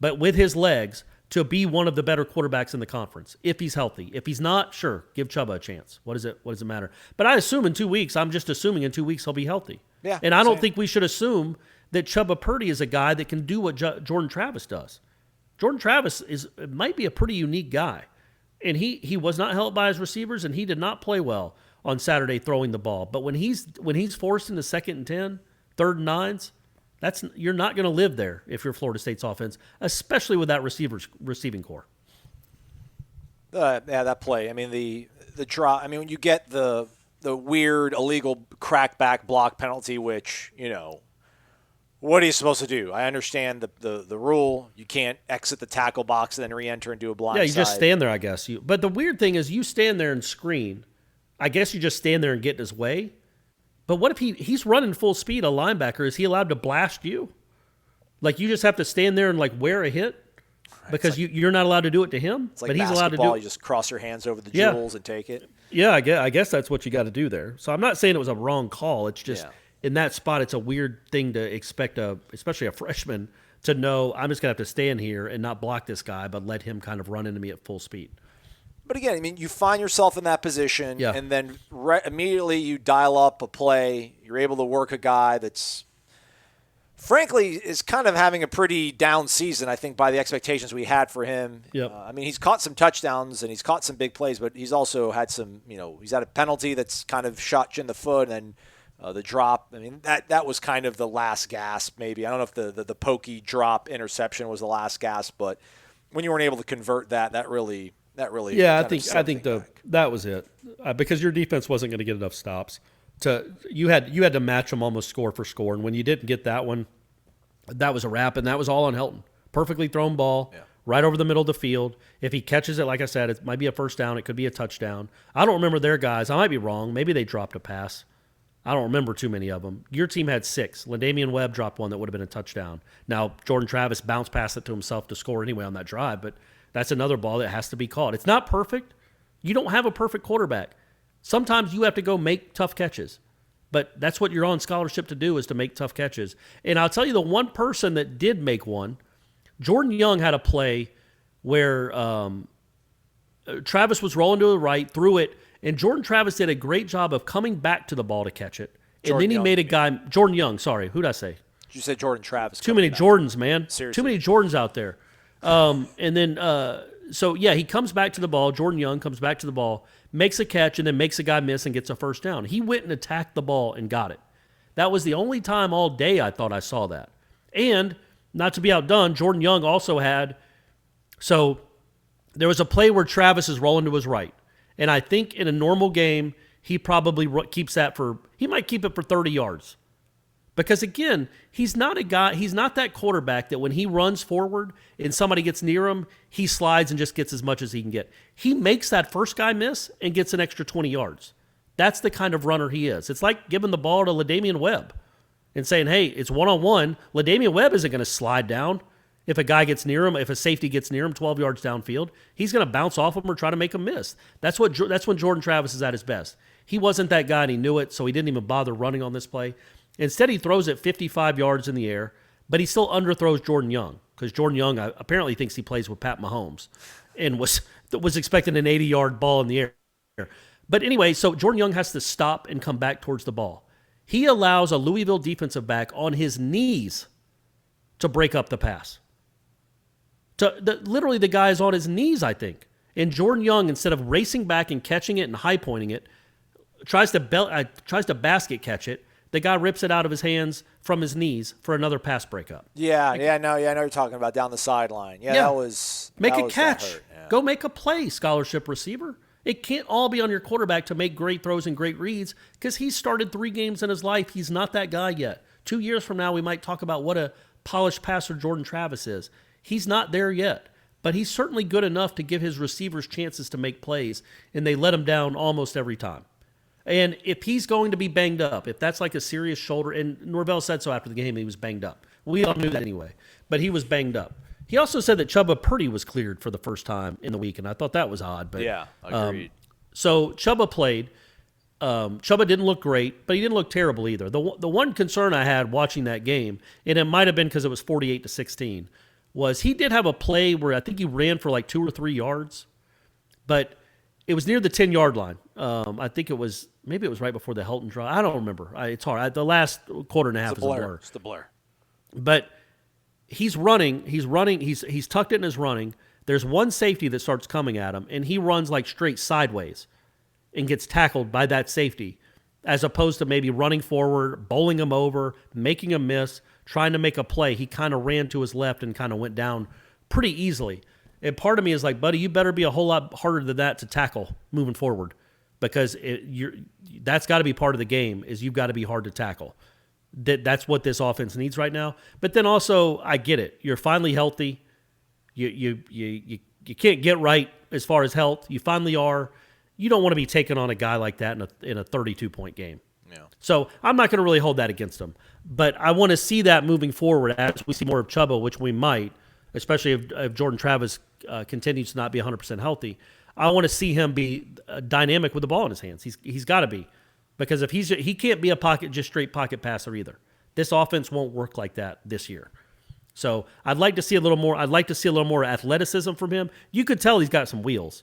but with his legs, to be one of the better quarterbacks in the conference if he's healthy. If he's not, sure, give Chuba a chance. What does it matter? But I assume in 2 weeks, I'm just assuming in 2 weeks he'll be healthy. Yeah, and I don't think we should assume that Chuba Purdy is a guy that can do what Jordan Travis does. Jordan Travis might be a pretty unique guy. And he was not helped by his receivers, and he did not play well on Saturday throwing the ball. But when he's forced into 2nd and 10, 3rd and 9s, you're not going to live there if you're Florida State's offense, especially with that receiving core. Yeah, that play. I mean, the drop. I mean, when you get the weird illegal crackback block penalty, which, what are you supposed to do? I understand the rule. You can't exit the tackle box and then re-enter and do a blind side. Yeah, you side. just stand there, I guess. But the weird thing is you stand there and screen. I guess you just stand there and get in his way. But what if he's running full speed, a linebacker? Is he allowed to blast you? Like, you just have to stand there and, wear a hit? Because you're not allowed to do it to him? It's like but he's basketball. allowed to do it. You just cross your hands over the jewels and take it. Yeah, I guess that's what you got to do there. So I'm not saying it was a wrong call. It's just in that spot, it's a weird thing to expect, especially a freshman, to know I'm just going to have to stand here and not block this guy, but let him kind of run into me at full speed. But again, I mean, you find yourself in that position, Yeah. and then immediately you dial up a play. You're able to work a guy that's, frankly, is kind of having a pretty down season, I think, by the expectations we had for him. Yep. I mean, he's caught some touchdowns and he's caught some big plays, but he's also had some, he's had a penalty that's kind of shot you in the foot, and then the drop. I mean, that was kind of the last gasp, maybe. I don't know if the pokey drop interception was the last gasp, but when you weren't able to convert that really. Yeah, I think that was it, because your defense wasn't going to get enough stops. You had to match them almost score for score, and when you didn't get that one, that was a wrap, and that was all on Helton. Perfectly thrown ball, right over the middle of the field. If he catches it, like I said, it might be a first down. It could be a touchdown. I don't remember their guys. I might be wrong. Maybe they dropped a pass. I don't remember too many of them. Your team had 6. LaDamian Webb dropped one that would have been a touchdown. Now, Jordan Travis bounced past it to himself to score anyway on that drive, but that's another ball that has to be caught. It's not perfect. You don't have a perfect quarterback. Sometimes you have to go make tough catches. But that's what you're on scholarship to do, is to make tough catches. And I'll tell you, the one person that did make one, Jordan Young had a play where Travis was rolling to the right, threw it, and Jordan Travis did a great job of coming back to the ball to catch it. And then he made a guy, Jordan Young, sorry, who'd I say? You said Jordan Travis. Too many Jordans, man. Seriously. Too many Jordans out there. And then, he comes back to the ball. Jordan Young comes back to the ball, makes a catch, and then makes a guy miss and gets a first down. He went and attacked the ball and got it. That was the only time all day I thought I saw that. And, not to be outdone, Jordan Young also had, so there was a play where Travis is rolling to his right. And I think in a normal game, he probably keeps that he might keep it for 30 yards. Because again, he's not that quarterback that when he runs forward and somebody gets near him, he slides and just gets as much as he can get. He makes that first guy miss and gets an extra 20 yards. That's the kind of runner he is. It's like giving the ball to LaDamian Webb and saying, hey, it's one-on-one. LaDamian Webb isn't going to slide down if a guy gets near him, if a safety gets near him 12 yards downfield. He's going to bounce off him or try to make him miss. That's when Jordan Travis is at his best. He wasn't that guy, and he knew it, so he didn't even bother running on this play. Instead, he throws it 55 yards in the air, but he still underthrows Jordan Young, because Jordan Young apparently thinks he plays with Pat Mahomes and was expecting an 80-yard ball in the air. But anyway, so Jordan Young has to stop and come back towards the ball. He allows a Louisville defensive back on his knees to break up the pass. Literally, the guy is on his knees, I think. And Jordan Young, instead of racing back and catching it and high-pointing it, tries to basket catch it. The guy rips it out of his hands from his knees for another pass breakup. I know you're talking about down the sideline. That was make that a was catch. hurt. Yeah. Go make a play, scholarship receiver. It can't all be on your quarterback to make great throws and great reads, because he's started 3 games in his life. He's not that guy yet. 2 years from now, we might talk about what a polished passer Jordan Travis is. He's not there yet, but he's certainly good enough to give his receivers chances to make plays, and they let him down almost every time. And if he's going to be banged up, if that's like a serious shoulder, and Norvell said so after the game, he was banged up. We all knew that anyway, but he was banged up. He also said that Chuba Purdy was cleared for the first time in the week, and I thought that was odd. But agreed. So Chuba played. Chuba didn't look great, but he didn't look terrible either. The one concern I had watching that game, and it might have been because it was 48-16, was he did have a play where I think he ran for like 2 or 3 yards, but it was near the 10-yard line. I think maybe it was right before the Helton draw. I don't remember. It's hard. The last quarter and a half is a blur. It's the blur. But he's running. He's tucked in his running. There's one safety that starts coming at him, and he runs like straight sideways and gets tackled by that safety, as opposed to maybe running forward, bowling him over, making him miss, trying to make a play. He kind of ran to his left and kind of went down pretty easily. And part of me is like, buddy, you better be a whole lot harder than that to tackle moving forward, because that's got to be part of the game. Is you've got to be hard to tackle. That's what this offense needs right now. But then also, I get it. You're finally healthy. You can't get right as far as health. You finally are. You don't want to be taking on a guy like that in a 32-point game. Yeah. So I'm not going to really hold that against him. But I want to see that moving forward as we see more of Chubba, which we might, especially if Jordan Travis continues to not be 100% healthy. I want to see him be dynamic with the ball in his hands. He's got to be, because if he can't be just straight pocket passer either. This offense won't work like that this year. So I'd like to see a little more. I'd like to see a little more athleticism from him. You could tell he's got some wheels.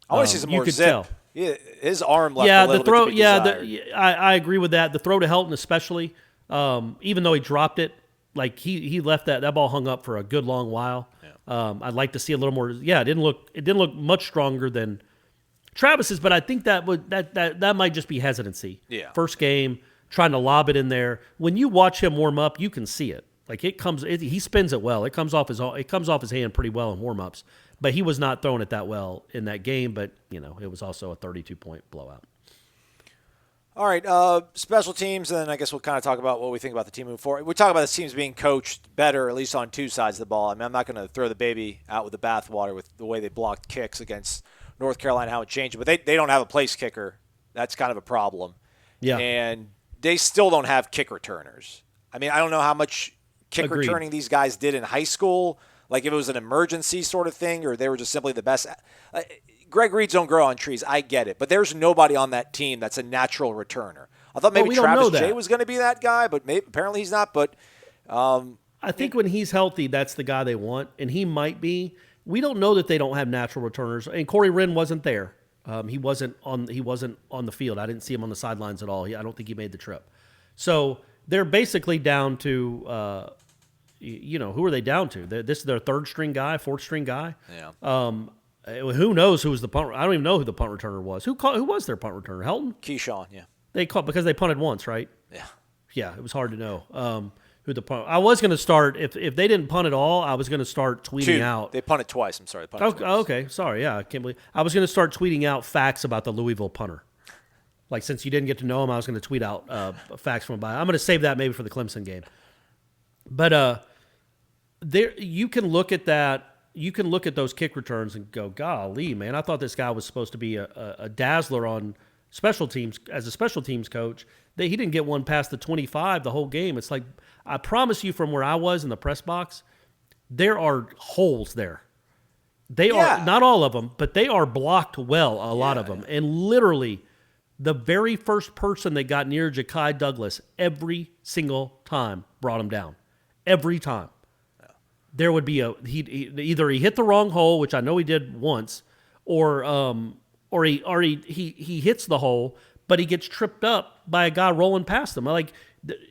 I want to see some more zip. Tell. Yeah, his arm left a little the throw. bit to be desired. I agree with that. The throw to Helton, especially, even though he dropped it, like he left that ball hung up for a good long while. Yeah. I'd like to see a little more. Yeah, it didn't look much stronger than Travis's, but I think that might just be hesitancy. Yeah. First game, trying to lob it in there. When you watch him warm up, you can see it. Like he spins it well. It comes off his hand pretty well in warm-ups. But he was not throwing it that well in that game. But it was also a 32-point blowout. All right, special teams, and then I guess we'll kind of talk about what we think about the team moving forward. We talk about the teams being coached better, at least on two sides of the ball. I mean, I'm not going to throw the baby out with the bathwater with the way they blocked kicks against North Carolina, how it changed. But they don't have a place kicker. That's kind of a problem. Yeah. And they still don't have kick returners. I mean, I don't know how much kick returning these guys did in high school, like if it was an emergency sort of thing or they were just simply the best. Greg Reeds don't grow on trees. I get it. But there's nobody on that team that's a natural returner. I thought maybe Travis Jay was going to be that guy, but apparently he's not. But I think when he's healthy, that's the guy they want, and he might be. We don't know that they don't have natural returners. And Corey Wren wasn't there. He wasn't on the field. I didn't see him on the sidelines at all. I don't think he made the trip. So they're basically down to, who are they down to? This is their third string guy, fourth string guy. Yeah. Who knows who was the punt? I don't even know who the punt returner was. Who was their punt returner? Helton? Keyshawn, yeah. They caught because they punted once, right? Yeah. Yeah, it was hard to know who the punt. I was going to start if they didn't punt at all. I was going to start tweeting out. They punted twice. I'm sorry. They punted twice. Okay, sorry. Yeah, I can't believe I was going to start tweeting out facts about the Louisville punter. Like since you didn't get to know him, I was going to tweet out facts from him. I'm going to save that maybe for the Clemson game. But there you can look at that. You can look at those kick returns and go, golly, man, I thought this guy was supposed to be a dazzler on special teams as a special teams coach. He didn't get one past the 25 the whole game. It's like, I promise you from where I was in the press box, there are holes there. They are, not all of them, but they are blocked well, a lot of them. And literally, the very first person that got near Ja'Kai Douglas every single time brought him down. Every time. There would be either he hit the wrong hole, which I know he did once, or he hits the hole, but he gets tripped up by a guy rolling past him. Like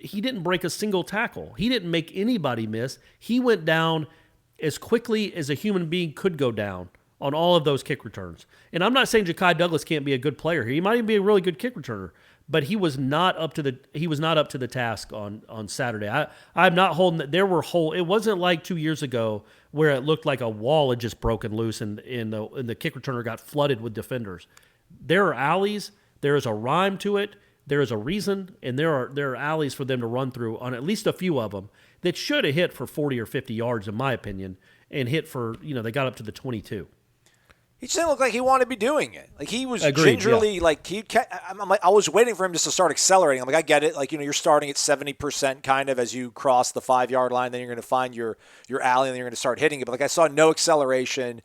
he didn't break a single tackle. He didn't make anybody miss. He went down as quickly as a human being could go down on all of those kick returns. And I'm not saying Ja'Kai Douglas can't be a good player here. He might even be a really good kick returner. But he was not up to the task on Saturday. I'm not holding that. There were holes. It wasn't like 2 years ago where it looked like a wall had just broken loose and the kick returner got flooded with defenders. There are alleys. There is a rhyme to it. There is a reason, and there are alleys for them to run through on at least a few of them that should have hit for 40 or 50 yards, in my opinion, and hit for they got up to the 22. He just didn't look like he wanted to be doing it. Like he was gingerly, like I was waiting for him just to start accelerating. I'm like, I get it. Like you're starting at 70% kind of as you cross the 5-yard line. Then you're going to find your alley, and then you're going to start hitting it. But like I saw no acceleration,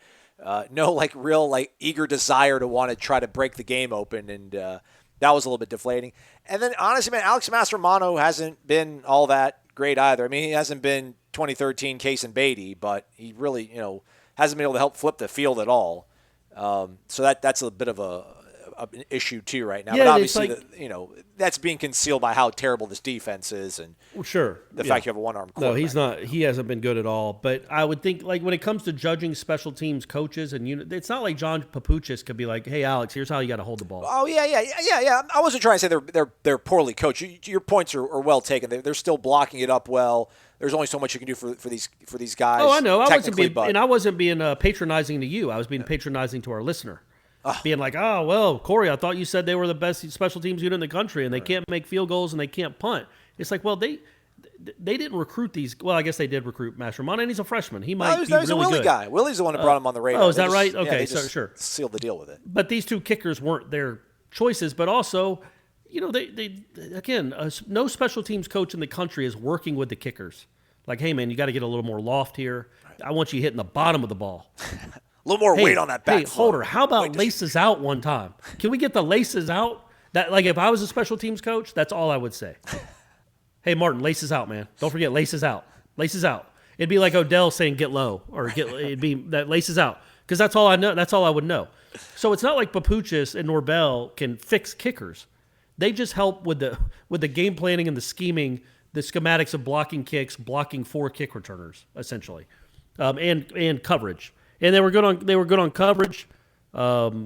no like real like eager desire to want to try to break the game open, and that was a little bit deflating. And then honestly, man, Alex Mastromano hasn't been all that great either. I mean, he hasn't been 2013 case in Beatty, but he really, hasn't been able to help flip the field at all. So that's a bit of an issue too right now. Yeah, but obviously, it's that's being concealed by how terrible this defense is, and the fact you have a one-armed quarterback. No, he's not. He hasn't been good at all. But I would think, like, when it comes to judging special teams coaches and it's not like John Papuchis could be like, "Hey, Alex, here's how you got to hold the ball." Oh yeah. I wasn't trying to say they're poorly coached. Your points are well taken. They're still blocking it up well. There's only so much you can do for these guys. Oh, I know. I wasn't being patronizing to you. I was being patronizing to our listener. Being like, oh, well, Corey, I thought you said they were the best special teams unit in the country, and they can't make field goals and they can't punt. It's like, well, they didn't recruit these. Well, I guess they did recruit Mascherano, and he's a freshman. He might be really a Willie good. guy. Willie's the one that brought him on the radar. Oh, is that right? Okay, sure. Sealed the deal with it. But these two kickers weren't their choices, but also, they again, no special teams coach in the country is working with the kickers. Like, hey, man, you got to get a little more loft here. I want you hitting the bottom of the ball. A little more weight on that back. Hey, Holder, how about laces out one time? Can we get the laces out? That, like, if I was a special teams coach, that's all I would say. Hey, Martin, laces out, man. Don't forget, laces out. Laces out. It'd be like Odell saying get low, or it'd be that laces out, because that's all I know. That's all I would know. So it's not like Papuchis and Norvell can fix kickers. They just help with the game planning and the scheming, the schematics of blocking kicks, blocking for kick returners, essentially, and coverage. And they were good on coverage. Mascherano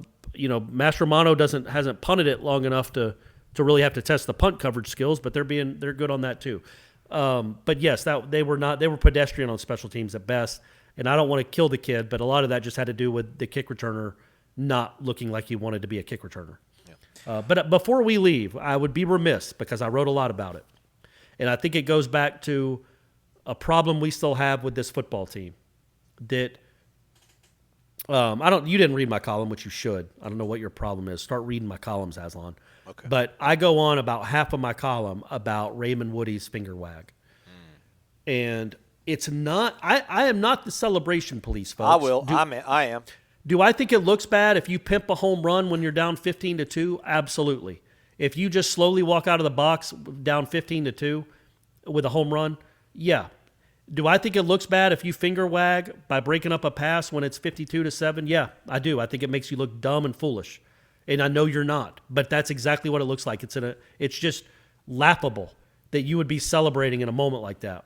hasn't punted it long enough to really have to test the punt coverage skills, but they're good on that too. But yes, they were pedestrian on special teams at best. And I don't want to kill the kid, but a lot of that just had to do with the kick returner not looking like he wanted to be a kick returner. Yeah. But before we leave, I would be remiss, because I wrote a lot about it, and I think it goes back to a problem we still have with this football team that. You didn't read my column, which you should. I don't know what your problem is. Start reading my columns, Aslan. Okay. But I go on about half of my column about Raymond Woody's finger wag. And it's not, I am not the celebration police, folks. I am. Do I think it looks bad if you pimp a home run when you're down 15-2? Absolutely. If you just slowly walk out of the box down 15-2 with a home run, yeah. Do I think it looks bad if you finger wag by breaking up a pass when it's 52-7? Yeah, I do. I think it makes you look dumb and foolish. And I know you're not, but that's exactly what it looks like. It's just laughable that you would be celebrating in a moment like that.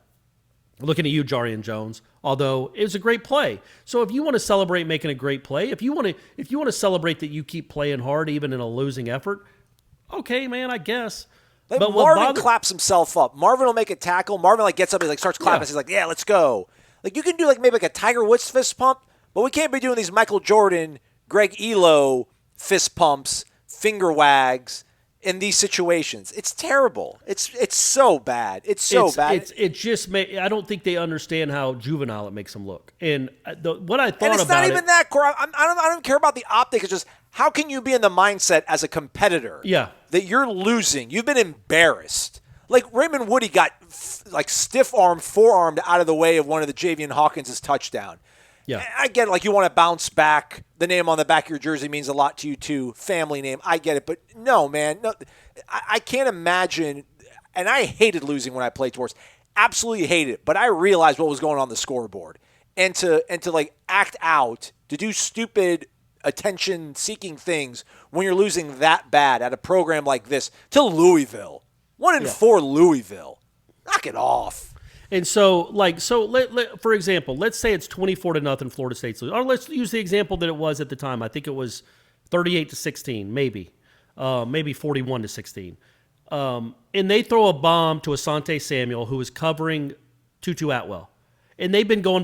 Looking at you, Jarian Jones, although it was a great play. So if you want to celebrate making a great play, if you want to celebrate that you keep playing hard even in a losing effort, okay, man, I guess. But Marvin claps himself up. Marvin will make a tackle. Marvin gets up, he starts clapping. He's like, "Yeah, let's go." You can do maybe a Tiger Woods fist pump, but we can't be doing these Michael Jordan, Greg Elo fist pumps, finger wags in these situations. It's terrible. It's so bad. It's so bad. I don't think they understand how juvenile it makes them look. And what I thought about it. And it's not even that, Corey. I don't care about the optics. It's just, how can you be in the mindset as a competitor that you're losing? You've been embarrassed. Raymond Woody got stiff-armed, forearmed out of the way of one of the Javian Hawkins' touchdown. Yeah. I get it. You want to bounce back. The name on the back of your jersey means a lot to you too. Family name. I get it. But no, man. No, I can't imagine. And I hated losing when I played sports. Absolutely hated it. But I realized what was going on the scoreboard. And to act out, to do stupid attention-seeking things when you're losing that bad at a program like this to Louisville. 1-4 Louisville. Knock it off. And so for example, let's say it's 24-0 Florida State's losing. Or let's use the example that it was at the time. I think it was 38-16, maybe 41-16. And they throw a bomb to Asante Samuel, who is covering Tutu Atwell. And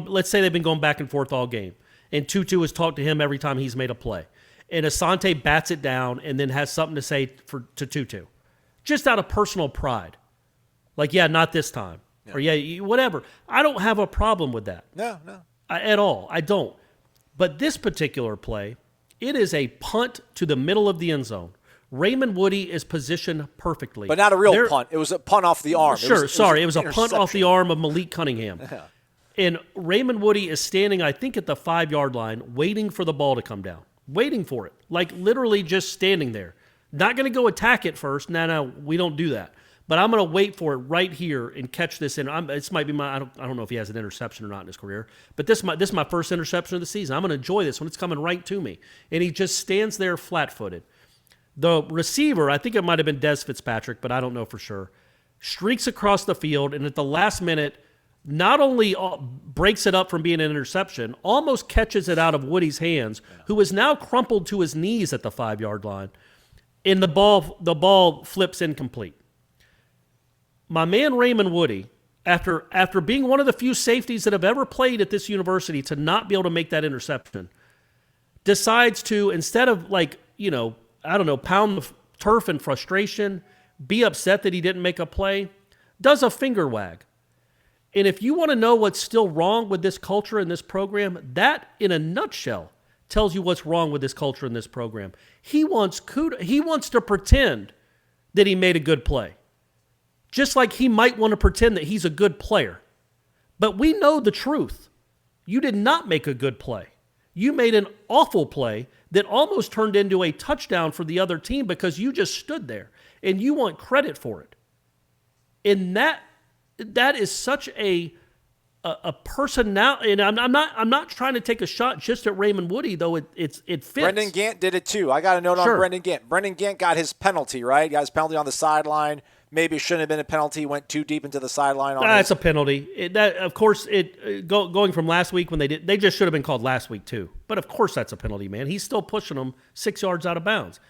let's say they've been going back and forth all game. And Tutu has talked to him every time he's made a play. And Asante bats it down and then has something to say to Tutu. Just out of personal pride. Not this time. Yeah. Or whatever. I don't have a problem with that. No. At all. I don't. But this particular play, it is a punt to the middle of the end zone. Raymond Woody is positioned perfectly. But not a real punt. It was a punt off the arm. Sure, it was a punt off the arm of Malik Cunningham. Yeah. And Raymond Woody is standing, I think, at the 5-yard line, waiting for the ball to come down. Waiting for it. Literally just standing there. Not going to go attack it first. No, we don't do that. but I'm going to wait for it right here and catch this. And this might be I don't know if he has an interception or not in his career, but this is my first interception of the season. I'm going to enjoy this when it's coming right to me. And he just stands there flat-footed. The receiver, I think it might have been Des Fitzpatrick, but I don't know for sure, streaks across the field, and at the last minute, not only breaks it up from being an interception, almost catches it out of Woody's hands, who is now crumpled to his knees at the 5-yard line, and the ball flips incomplete. My man Raymond Woody, after being one of the few safeties that have ever played at this university to not be able to make that interception, decides to, instead of pound the turf in frustration, be upset that he didn't make a play, does a finger wag. And if you want to know what's still wrong with this culture and this program, that in a nutshell tells you what's wrong with this culture and this program. He wants to pretend that he made a good play. Just like he might want to pretend that he's a good player. But we know the truth. You did not make a good play. You made an awful play that almost turned into a touchdown for the other team because you just stood there and you want credit for it. And that is such a personality. And I'm not trying to take a shot just at Raymond Woody, though it fits. Brendan Gant did it too. I got a note on Brendan Gant. Brendan Gant got his penalty, right? Got his penalty on the sideline. Maybe it shouldn't have been a penalty. Went too deep into the sideline. That's a penalty. Going from last week when they just should have been called last week too. But of course that's a penalty, man. He's still pushing them 6 yards out of bounds.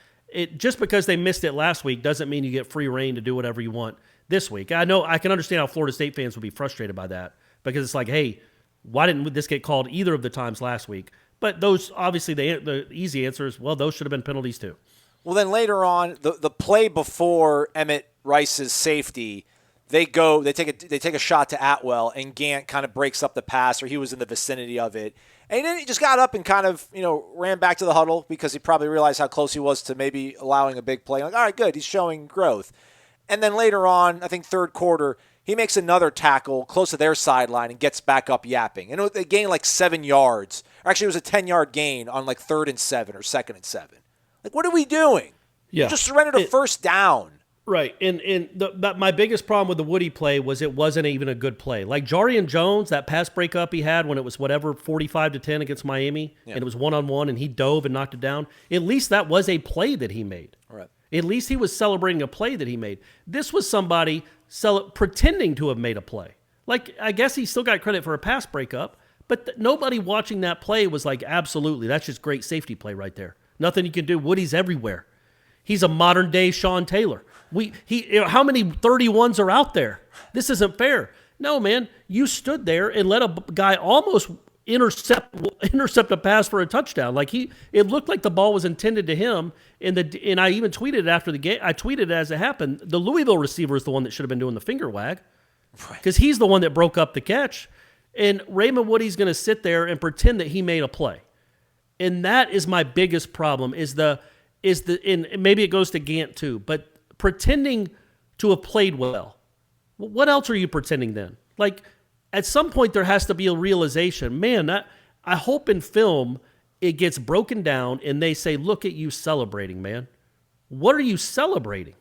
Just because they missed it last week doesn't mean you get free reign to do whatever you want this week. I know I can understand how Florida State fans would be frustrated by that because it's like, hey, why didn't this get called either of the times last week? But those, obviously, the easy answer is, well, those should have been penalties too. Well, then later on, the play before Emmett Rice's safety, they take a shot to Atwell, and Gant kind of breaks up the pass, or he was in the vicinity of it. And then he just got up and kind of, ran back to the huddle because he probably realized how close he was to maybe allowing a big play. Like, all right, good, he's showing growth. And then later on, I think third quarter, he makes another tackle close to their sideline and gets back up yapping. And they gained like 7 yards. Actually, it was a 10-yard gain on like 3rd and 7 or 2nd and 7. Like, what are we doing? Yeah. Just surrendered a first down. Right. And my biggest problem with the Woody play was it wasn't even a good play. Like Jarian Jones, that pass breakup he had when it was 45-10 against Miami, and it was one-on-one, and he dove and knocked it down. At least that was a play that he made. Right. At least he was celebrating a play that he made. This was somebody pretending to have made a play. Like, I guess he still got credit for a pass breakup, but nobody watching that play was like, absolutely, that's just great safety play right there. Nothing you can do. Woody's everywhere. He's a modern-day Sean Taylor. How many 31s are out there? This isn't fair. No, man, you stood there and let a guy almost intercept a pass for a touchdown. Like it looked like the ball was intended to him. And I even tweeted it after the game. I tweeted it as it happened. The Louisville receiver is the one that should have been doing the finger wag, because he's the one that broke up the catch. And Raymond Woody's going to sit there and pretend that he made a play. And that is my biggest problem. And maybe it goes to Gant too, but pretending to have played well. What else are you pretending then? Like, at some point there has to be a realization. Man, I hope in film it gets broken down and they say, look at you celebrating, man. What are you celebrating?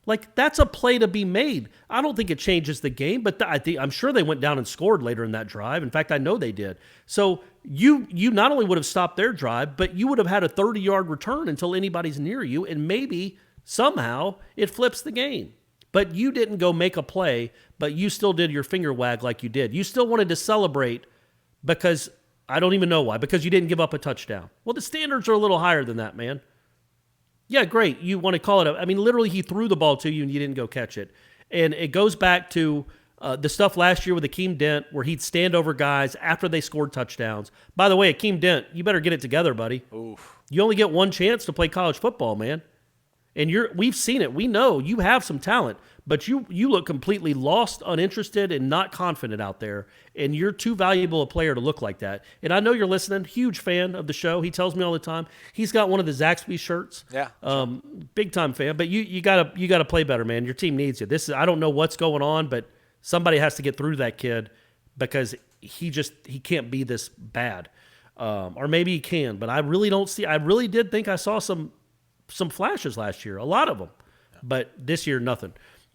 Like, that's a play to be made. I don't think it changes the game, but I'm sure they went down and scored later in that drive. In fact, I know they did. So you not only would have stopped their drive, but you would have had a 30-yard return until anybody's near you, and maybe somehow it flips the game. But you didn't go make a play, but you still did your finger wag like you did. You still wanted to celebrate because I don't even know why, because you didn't give up a touchdown. Well, the standards are a little higher than that, man. Yeah, great. You want to call it literally he threw the ball to you and you didn't go catch it. And it goes back to the stuff last year with Akeem Dent where he'd stand over guys after they scored touchdowns. By the way, Akeem Dent, you better get it together, buddy. Oof. You only get one chance to play college football, man. And we've seen it. We know you have some talent, but you look completely lost, uninterested, and not confident out there. And you're too valuable a player to look like that. And I know you're listening. Huge fan of the show. He tells me all the time. He's got one of the Zaxby shirts. Yeah. Big time fan. But you gotta play better, man. Your team needs you. I don't know what's going on, but somebody has to get through that kid because he can't be this bad. Or maybe he can, but I really did think I saw some flashes last year, a lot of them, but this year, nothing.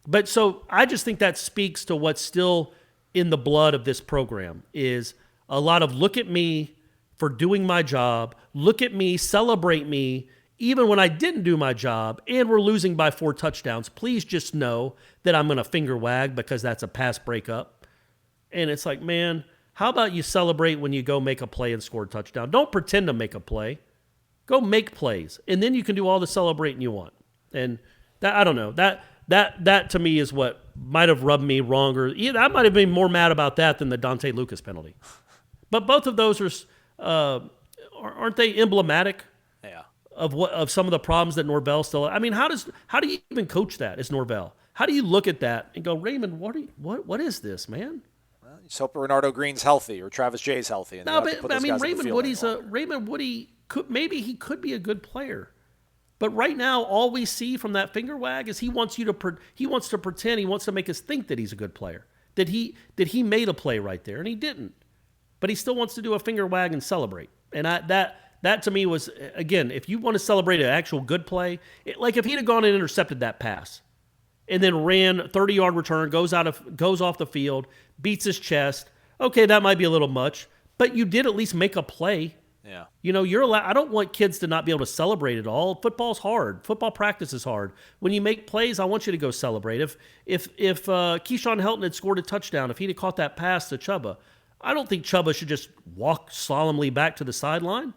But so I just think that speaks to what's still in the blood of this program is a lot of look at me for doing my job, look at me, celebrate me, even when I didn't do my job and we're losing by 4 touchdowns. Please just know that I'm going to finger wag because that's a pass breakup. And it's like, man, how about you celebrate when you go make a play and score a touchdown? Don't pretend to make a play. Go make plays. And then you can do all the celebrating you want. And that, I don't know, that to me is what might have rubbed me wrong. Or I might have been more mad about that than the Dante Lucas penalty. But both of those aren't they emblematic of some of the problems that Norvell still? I mean, how do you even coach that as Norvell? How do you look at that and go, Raymond, what is this, man? Well, you just hope Renardo Green's healthy or Travis Jay's healthy. And no, but I mean, Raymond Woody maybe he could be a good player. But right now, all we see from that finger wag is he wants to pretend, he wants to make us think that he's a good player, that he made a play right there, and he didn't. But he still wants to do a finger wag and celebrate. And that to me was, again, if you want to celebrate an actual good play, like if he'd have gone and intercepted that pass, and then ran 30-yard return, goes off the field, beats his chest, okay, that might be a little much, but you did at least make a play. Yeah. You know, you're allowed. I don't want kids to not be able to celebrate at all. Football's hard. Football practice is hard. When you make plays, I want you to go celebrate. If Keyshawn Helton had scored a touchdown, if he'd have caught that pass to Chuba, I don't think Chuba should just walk solemnly back to the sideline.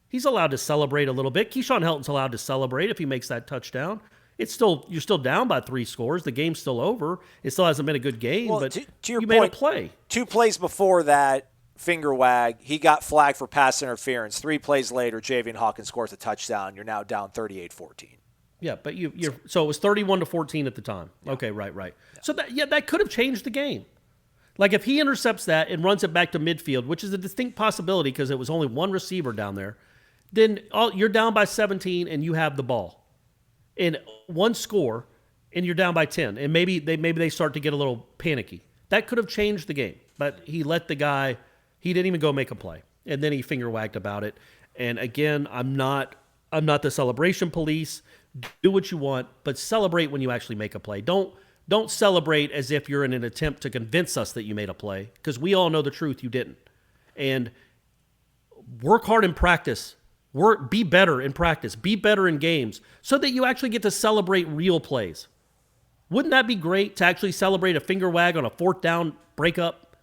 He's allowed to celebrate a little bit. Keyshawn Helton's allowed to celebrate if he makes that touchdown. You're still down by 3 scores. The game's still over. It still hasn't been a good game, well, but to your you point, made a play. 2 plays before that finger wag, he got flagged for pass interference. 3 plays later, Javian Hawkins scores a touchdown. You're now down 38-14. Yeah, but so it was 31-14 at the time. Yeah. Okay, right. Yeah. So that could have changed the game. Like if he intercepts that and runs it back to midfield, which is a distinct possibility because it was only one receiver down there, then you're down by 17 and you have the ball. And 1 score and you're down by 10. And maybe they start to get a little panicky. That could have changed the game. But he let the guy, he didn't even go make a play. And then he finger wagged about it. And again, I'm not the celebration police. Do what you want, but celebrate when you actually make a play. Don't celebrate as if you're in an attempt to convince us that you made a play, because we all know the truth, you didn't. And work hard in practice. Be better in practice. Be better in games so that you actually get to celebrate real plays. Wouldn't that be great to actually celebrate a finger wag on a 4th down breakup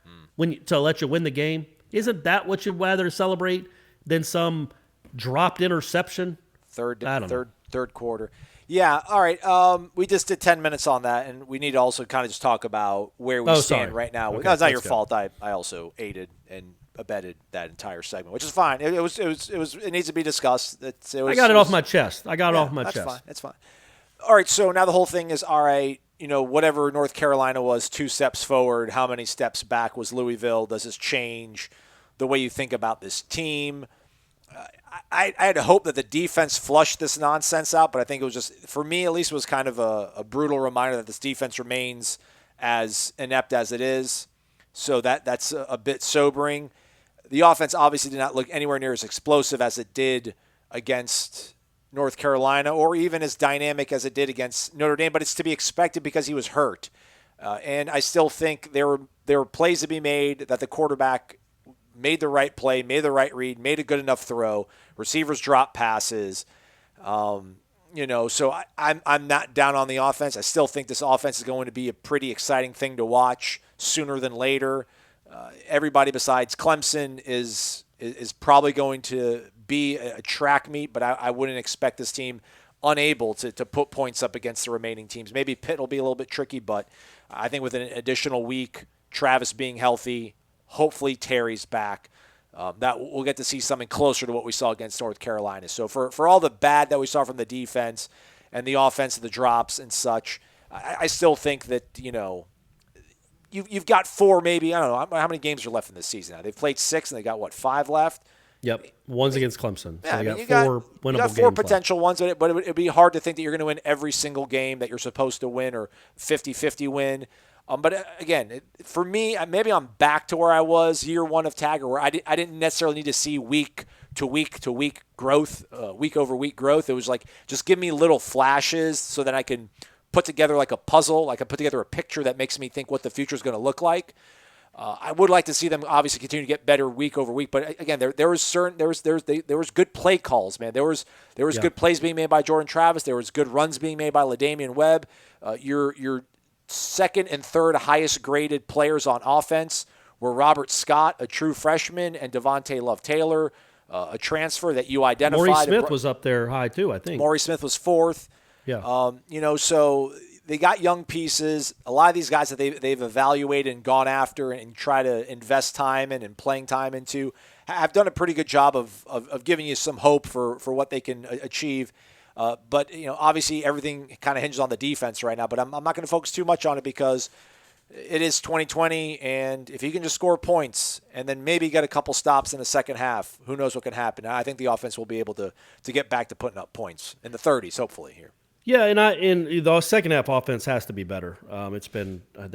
to let you win the game? Isn't that what you'd rather celebrate than some dropped interception? Third quarter. Yeah, all right. We just did 10 minutes on that, and we need to also kind of just talk about where we stand right now. Okay, no, it's not your fault. I also aided and abetted that entire segment, which is fine. It needs to be discussed. I got it off my chest. That's fine. All right, so now the whole thing is, all right, whatever North Carolina was 2 steps forward, how many steps back was Louisville? Does this change the way you think about this team? I had to hope that the defense flushed this nonsense out, but I think it was just, for me at least, it was kind of a brutal reminder that this defense remains as inept as it is. So that's a bit sobering. The offense obviously did not look anywhere near as explosive as it did against North Carolina, or even as dynamic as it did against Notre Dame, but it's to be expected because he was hurt. And I still think there were plays to be made that the quarterback made the right play, made the right read, made a good enough throw. Receivers dropped passes. So I'm not down on the offense. I still think this offense is going to be a pretty exciting thing to watch sooner than later. Everybody besides Clemson is probably going to be a track meet, but I wouldn't expect this team unable to put points up against the remaining teams. Maybe Pitt will be a little bit tricky, but I think with an additional week, Travis being healthy, hopefully Terry's back, that we'll get to see something closer to what we saw against North Carolina. So for all the bad that we saw from the defense and the offense, the drops and such, I still think that, you've got 4 maybe. I don't know. How many games are left in this season now? They've played 6 and they got, 5 left? Yep. One's against Clemson. Yeah, so you got 4 winnable games. You got 4 potential ones, but it would be hard to think that you're going to win every single game that you're supposed to win, or 50-50 win. But again, for me, maybe I'm back to where I was year 1 of Taggart, where I didn't necessarily need to see week to week growth, week over week growth. It was like, just give me little flashes so that I can put together like a puzzle. Like I put together a picture that makes me think what the future is going to look like. I would like to see them obviously continue to get better week over week, but again, there was good play calls, man. There was good plays being made by Jordan Travis. There was good runs being made by LaDamian Webb. Your second and third highest graded players on offense were Robert Scott, a true freshman, and Devontae Love-Taylor, a transfer that you identified. Maurice Smith was up there high too, I think. Maurice Smith was fourth. Yeah. So they got young pieces. A lot of these guys that they've evaluated and gone after and try to invest time in and playing time into have done a pretty good job of giving you some hope for what they can achieve. But obviously everything kind of hinges on the defense right now. But I'm not going to focus too much on it because it is 2020, and if you can just score points and then maybe get a couple stops in the second half, who knows what can happen. I think the offense will be able to get back to putting up points in the 30s, hopefully here. Yeah, and the second half offense has to be better. It's been I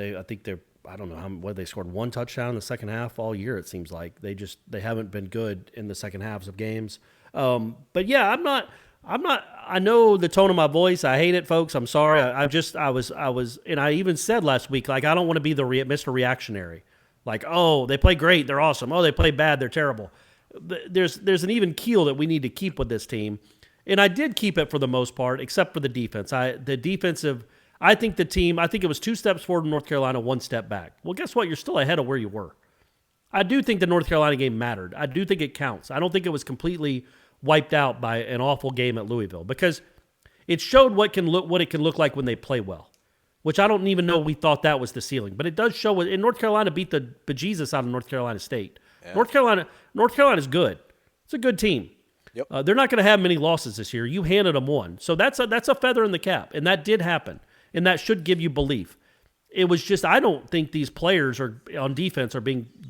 don't know they scored one touchdown in the second half all year. It seems like they haven't been good in the second halves of games. But yeah, I'm not. I know the tone of my voice. I hate it, folks. I'm sorry. I was, and I even said last week, like I don't want to be the Mr. Reactionary. Like, oh, they play great, they're awesome. Oh, they play bad, they're terrible. There's an even keel that we need to keep with this team. And I did keep it for the most part, except for the defense. I think it was 2 steps forward in North Carolina, 1 step back. Well, guess what? You're still ahead of where you were. I do think the North Carolina game mattered. I do think it counts. I don't think it was completely wiped out by an awful game at Louisville because it showed what it can look like when they play well, which I don't even know we thought that was the ceiling. But it does show – and North Carolina beat the bejesus out of North Carolina State. Yeah. North Carolina's good. It's a good team. Yep. They're not going to have many losses this year. You handed them one. So that's a feather in the cap, and that did happen, and that should give you belief. It was just I don't think these players are on defense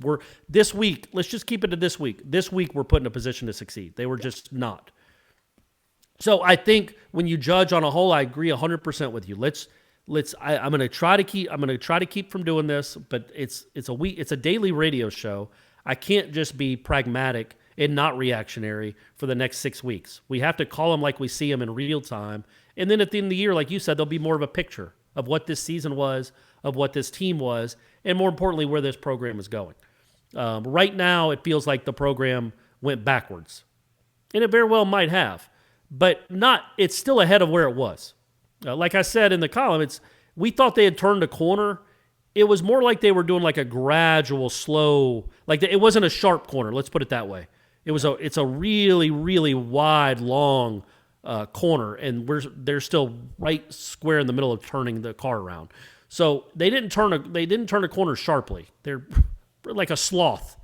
were this week. Let's just keep it to this week. This week we're put in a position to succeed. They were just not. So I think when you judge on a whole, I agree 100% with you. I'm going to try to keep from doing this, but it's a daily radio show. I can't just be pragmatic and not reactionary for the next 6 weeks. We have to call them like we see them in real time. And then at the end of the year, like you said, there'll be more of a picture of what this season was, of what this team was, and more importantly, where this program is going. Right now, it feels like the program went backwards. And it very well might have. But it's still ahead of where it was. Like I said in the column, we thought they had turned a corner. It was more like they were doing like a gradual, slow, like it wasn't a sharp corner. Let's put it that way. It's a really, really wide, long corner, and they're still right square in the middle of turning the car around. So they didn't turn a corner sharply. They're like a sloth,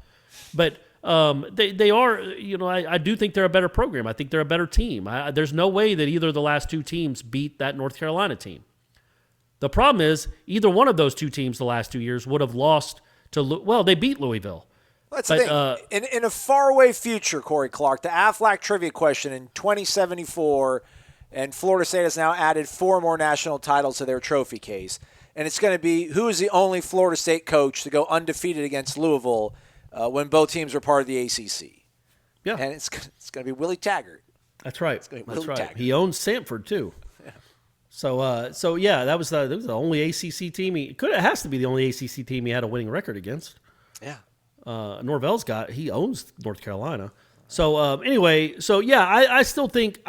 but they are. I do think they're a better program. I think they're a better team. There's no way that either of the last 2 teams beat that North Carolina team. The problem is either one of those 2 teams the last 2 years would have lost to. They beat Louisville. That's the thing. In a faraway future, Corey Clark, the Aflac trivia question in 2074, and Florida State has now added 4 more national titles to their trophy case. And it's going to be who is the only Florida State coach to go undefeated against Louisville when both teams were part of the ACC. Yeah. And it's going to be Willie Taggart. That's right. It's going to be That's Willie right. Taggart. He owns Samford, too. Yeah. So yeah, that was the only ACC team. It has to be the only ACC team he had a winning record against. Yeah. Norvell's he owns North Carolina. So anyway, I still think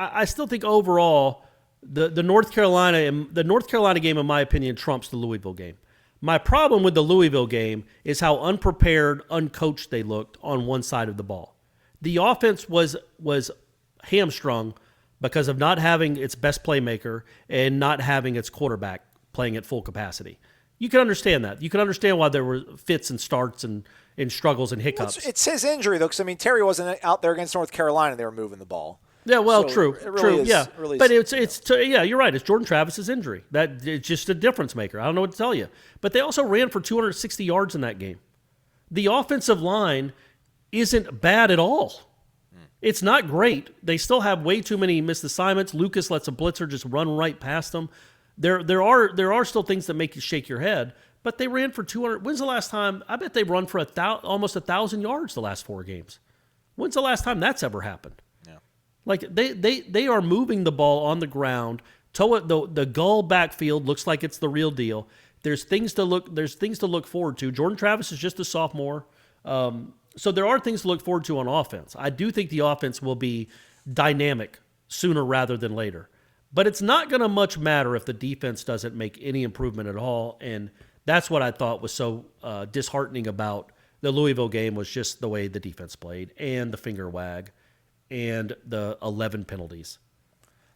overall the North Carolina game, in my opinion, trumps the Louisville game. My problem with the Louisville game is how unprepared, uncoached they looked on one side of the ball. The offense was hamstrung because of not having its best playmaker and not having its quarterback playing at full capacity. You can understand that. You can understand why there were fits and starts and struggles and hiccups. It's his injury, though, because, Terry wasn't out there against North Carolina. They were moving the ball. Yeah, well, So true, it really true, is- yeah. really But is- you're right. It's Jordan Travis's injury. It's just a difference maker. I don't know what to tell you. But they also ran for 260 yards in that game. The offensive line isn't bad at all. It's not great. They still have way too many missed assignments. Lucas lets a blitzer just run right past them. There are still things that make you shake your head. But they ran for 200. When's the last time? I bet they've run for almost 1,000 yards the last 4 games. When's the last time that's ever happened? Yeah. Like they are moving the ball on the ground The Gull backfield looks like it's the real deal. There's things to look forward to. Jordan Travis is just a sophomore. So there are things to look forward to on offense. I do think the offense will be dynamic sooner rather than later. But it's not going to much matter if the defense doesn't make any improvement at all. And that's what I thought was so disheartening about the Louisville game, was just the way the defense played and the finger wag and the 11 penalties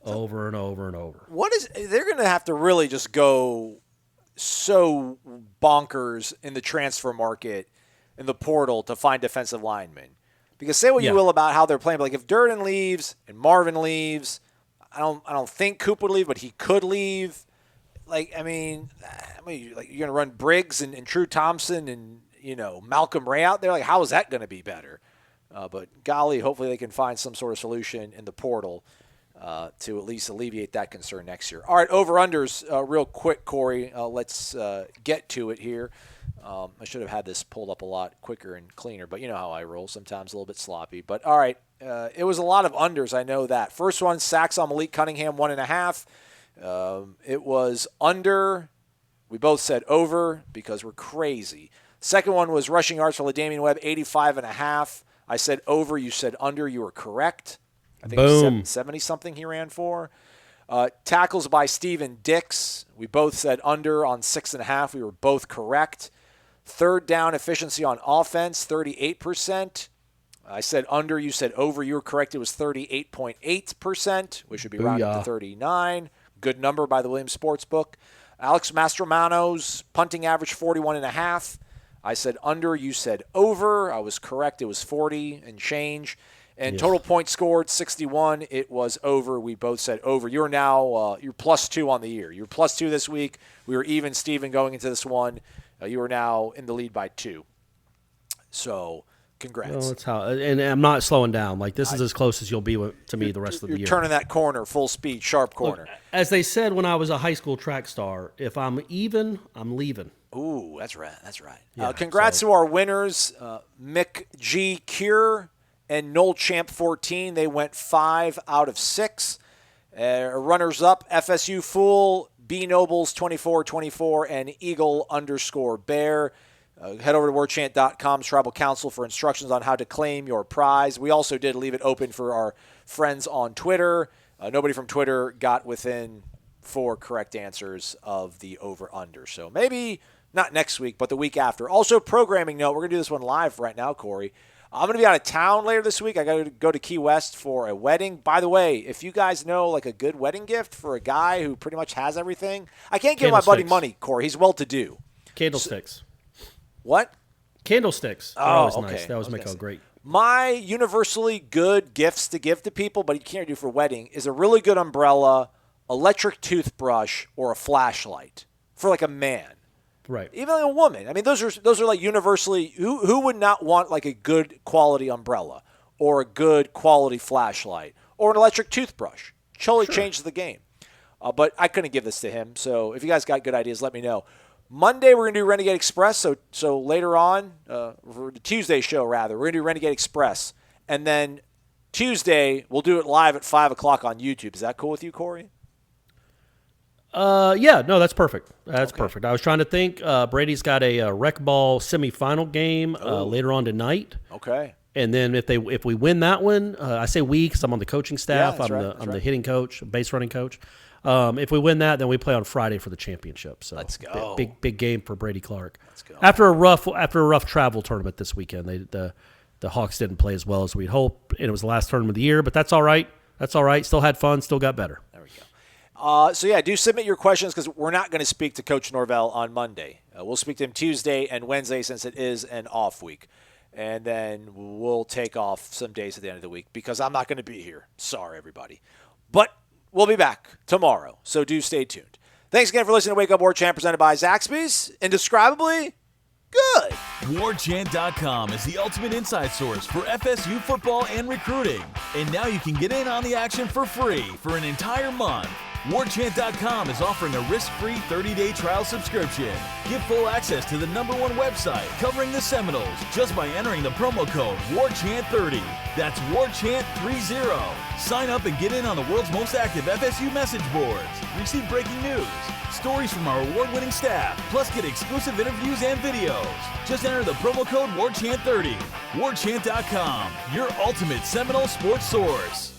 over and over and over. They're going to have to really just go so bonkers in the transfer market, in the portal, to find defensive linemen. Because say what you will about how they're playing, but like if Durden leaves and Marvin leaves, I don't think Coop would leave, but he could leave. Like, I mean, like you're gonna run Briggs and True Thompson and Malcolm Ray out there. Like, how is that gonna be better? But golly, hopefully they can find some sort of solution in the portal to at least alleviate that concern next year. All right, over-unders real quick, Corey. Let's get to it here. I should have had this pulled up a lot quicker and cleaner, but you know how I roll, sometimes a little bit sloppy. But all right, it was a lot of unders, I know that. First one, sacks on Malik Cunningham, 1.5. It was under. We both said over because we're crazy. Second one was rushing yards for LaDamian Webb, 85.5. I said over, you said under, you were correct. I think 70-something he ran for. Tackles by Steven Dix. We both said under on 6.5. We were both correct. Third down efficiency on offense, 38%. I said under. You said over. You were correct. It was 38.8%, which should be rounded to 39. Good number by the Williams Sportsbook. Alex Mastromano's punting average, 41.5. I said under. You said over. I was correct. It was 40 and change. And total points scored, 61. It was over. We both said over. You're now you're +2 on the year. You're +2 this week. We were even, Steven, going into this one. You are now in the lead by 2. So, congrats. Well, that's how. And I'm not slowing down. Like, this is as close as you'll be to me the rest of the year. You're turning that corner, full speed, sharp corner. Look, as they said when I was a high school track star, if I'm even, I'm leaving. Ooh, that's right. That's right. Yeah, congrats to our winners, Mick G. Cure and Noel Champ 14. They went 5 out of 6. Runners-up, FSU Fool, B Nobles 24-24, and Eagle_Bear. Head over to warchant.com's tribal council for instructions on how to claim your prize. We also did leave it open for our friends on Twitter. Nobody from Twitter got within 4 correct answers of the over-under. So maybe not next week, but the week after. Also, programming note, we're going to do this one live right now, Corey. I'm going to be out of town later this week. I got to go to Key West for a wedding. By the way, if you guys know like a good wedding gift for a guy who pretty much has everything, I can't give my buddy money, Corey. He's well-to-do. Candlesticks. What? Candlesticks. Oh, always okay. Nice. That was make great. My universally good gifts to give to people, but you can't do for a wedding, is a really good umbrella, electric toothbrush, or a flashlight for like a man. Right. Even like a woman. I mean, those are like universally, who would not want like a good quality umbrella or a good quality flashlight or an electric toothbrush? Totally changes the game. But I couldn't give this to him. So if you guys got good ideas, let me know. Monday, we're going to do Renegade Express. So later on, for the Tuesday show, rather, we're going to do Renegade Express. And then Tuesday, we'll do it live at 5 o'clock on YouTube. Is that cool with you, Corey? Yeah, no, that's perfect. That's perfect. I was trying to think. Brady's got a rec ball semifinal game later on tonight. Okay. And then if we win that one, I say we because I'm on the coaching staff. Yeah, I'm the hitting coach, base running coach. If we win that, then we play on Friday for the championship. So let's go. Big game for Brady Clark. Let's go. After a rough travel tournament this weekend, the Hawks didn't play as well as we'd hoped, and it was the last tournament of the year. But that's all right. That's all right. Still had fun. Still got better. There we go. Do submit your questions because we're not going to speak to Coach Norvell on Monday. We'll speak to him Tuesday and Wednesday since it is an off week. And then we'll take off some days at the end of the week because I'm not going to be here. Sorry, everybody. But we'll be back tomorrow, so do stay tuned. Thanks again for listening to Wake Up Warchant presented by Zaxby's. Indescribably good. Warchant.com is the ultimate inside source for FSU football and recruiting. And now you can get in on the action for free for an entire month. Warchant.com is offering a risk-free 30-day trial subscription. Get full access to the #1 website covering the Seminoles just by entering the promo code WARCHANT30. That's WARCHANT30. Sign up and get in on the world's most active FSU message boards. Receive breaking news, stories from our award-winning staff, plus get exclusive interviews and videos. Just enter the promo code WARCHANT30. Warchant.com, your ultimate Seminole sports source.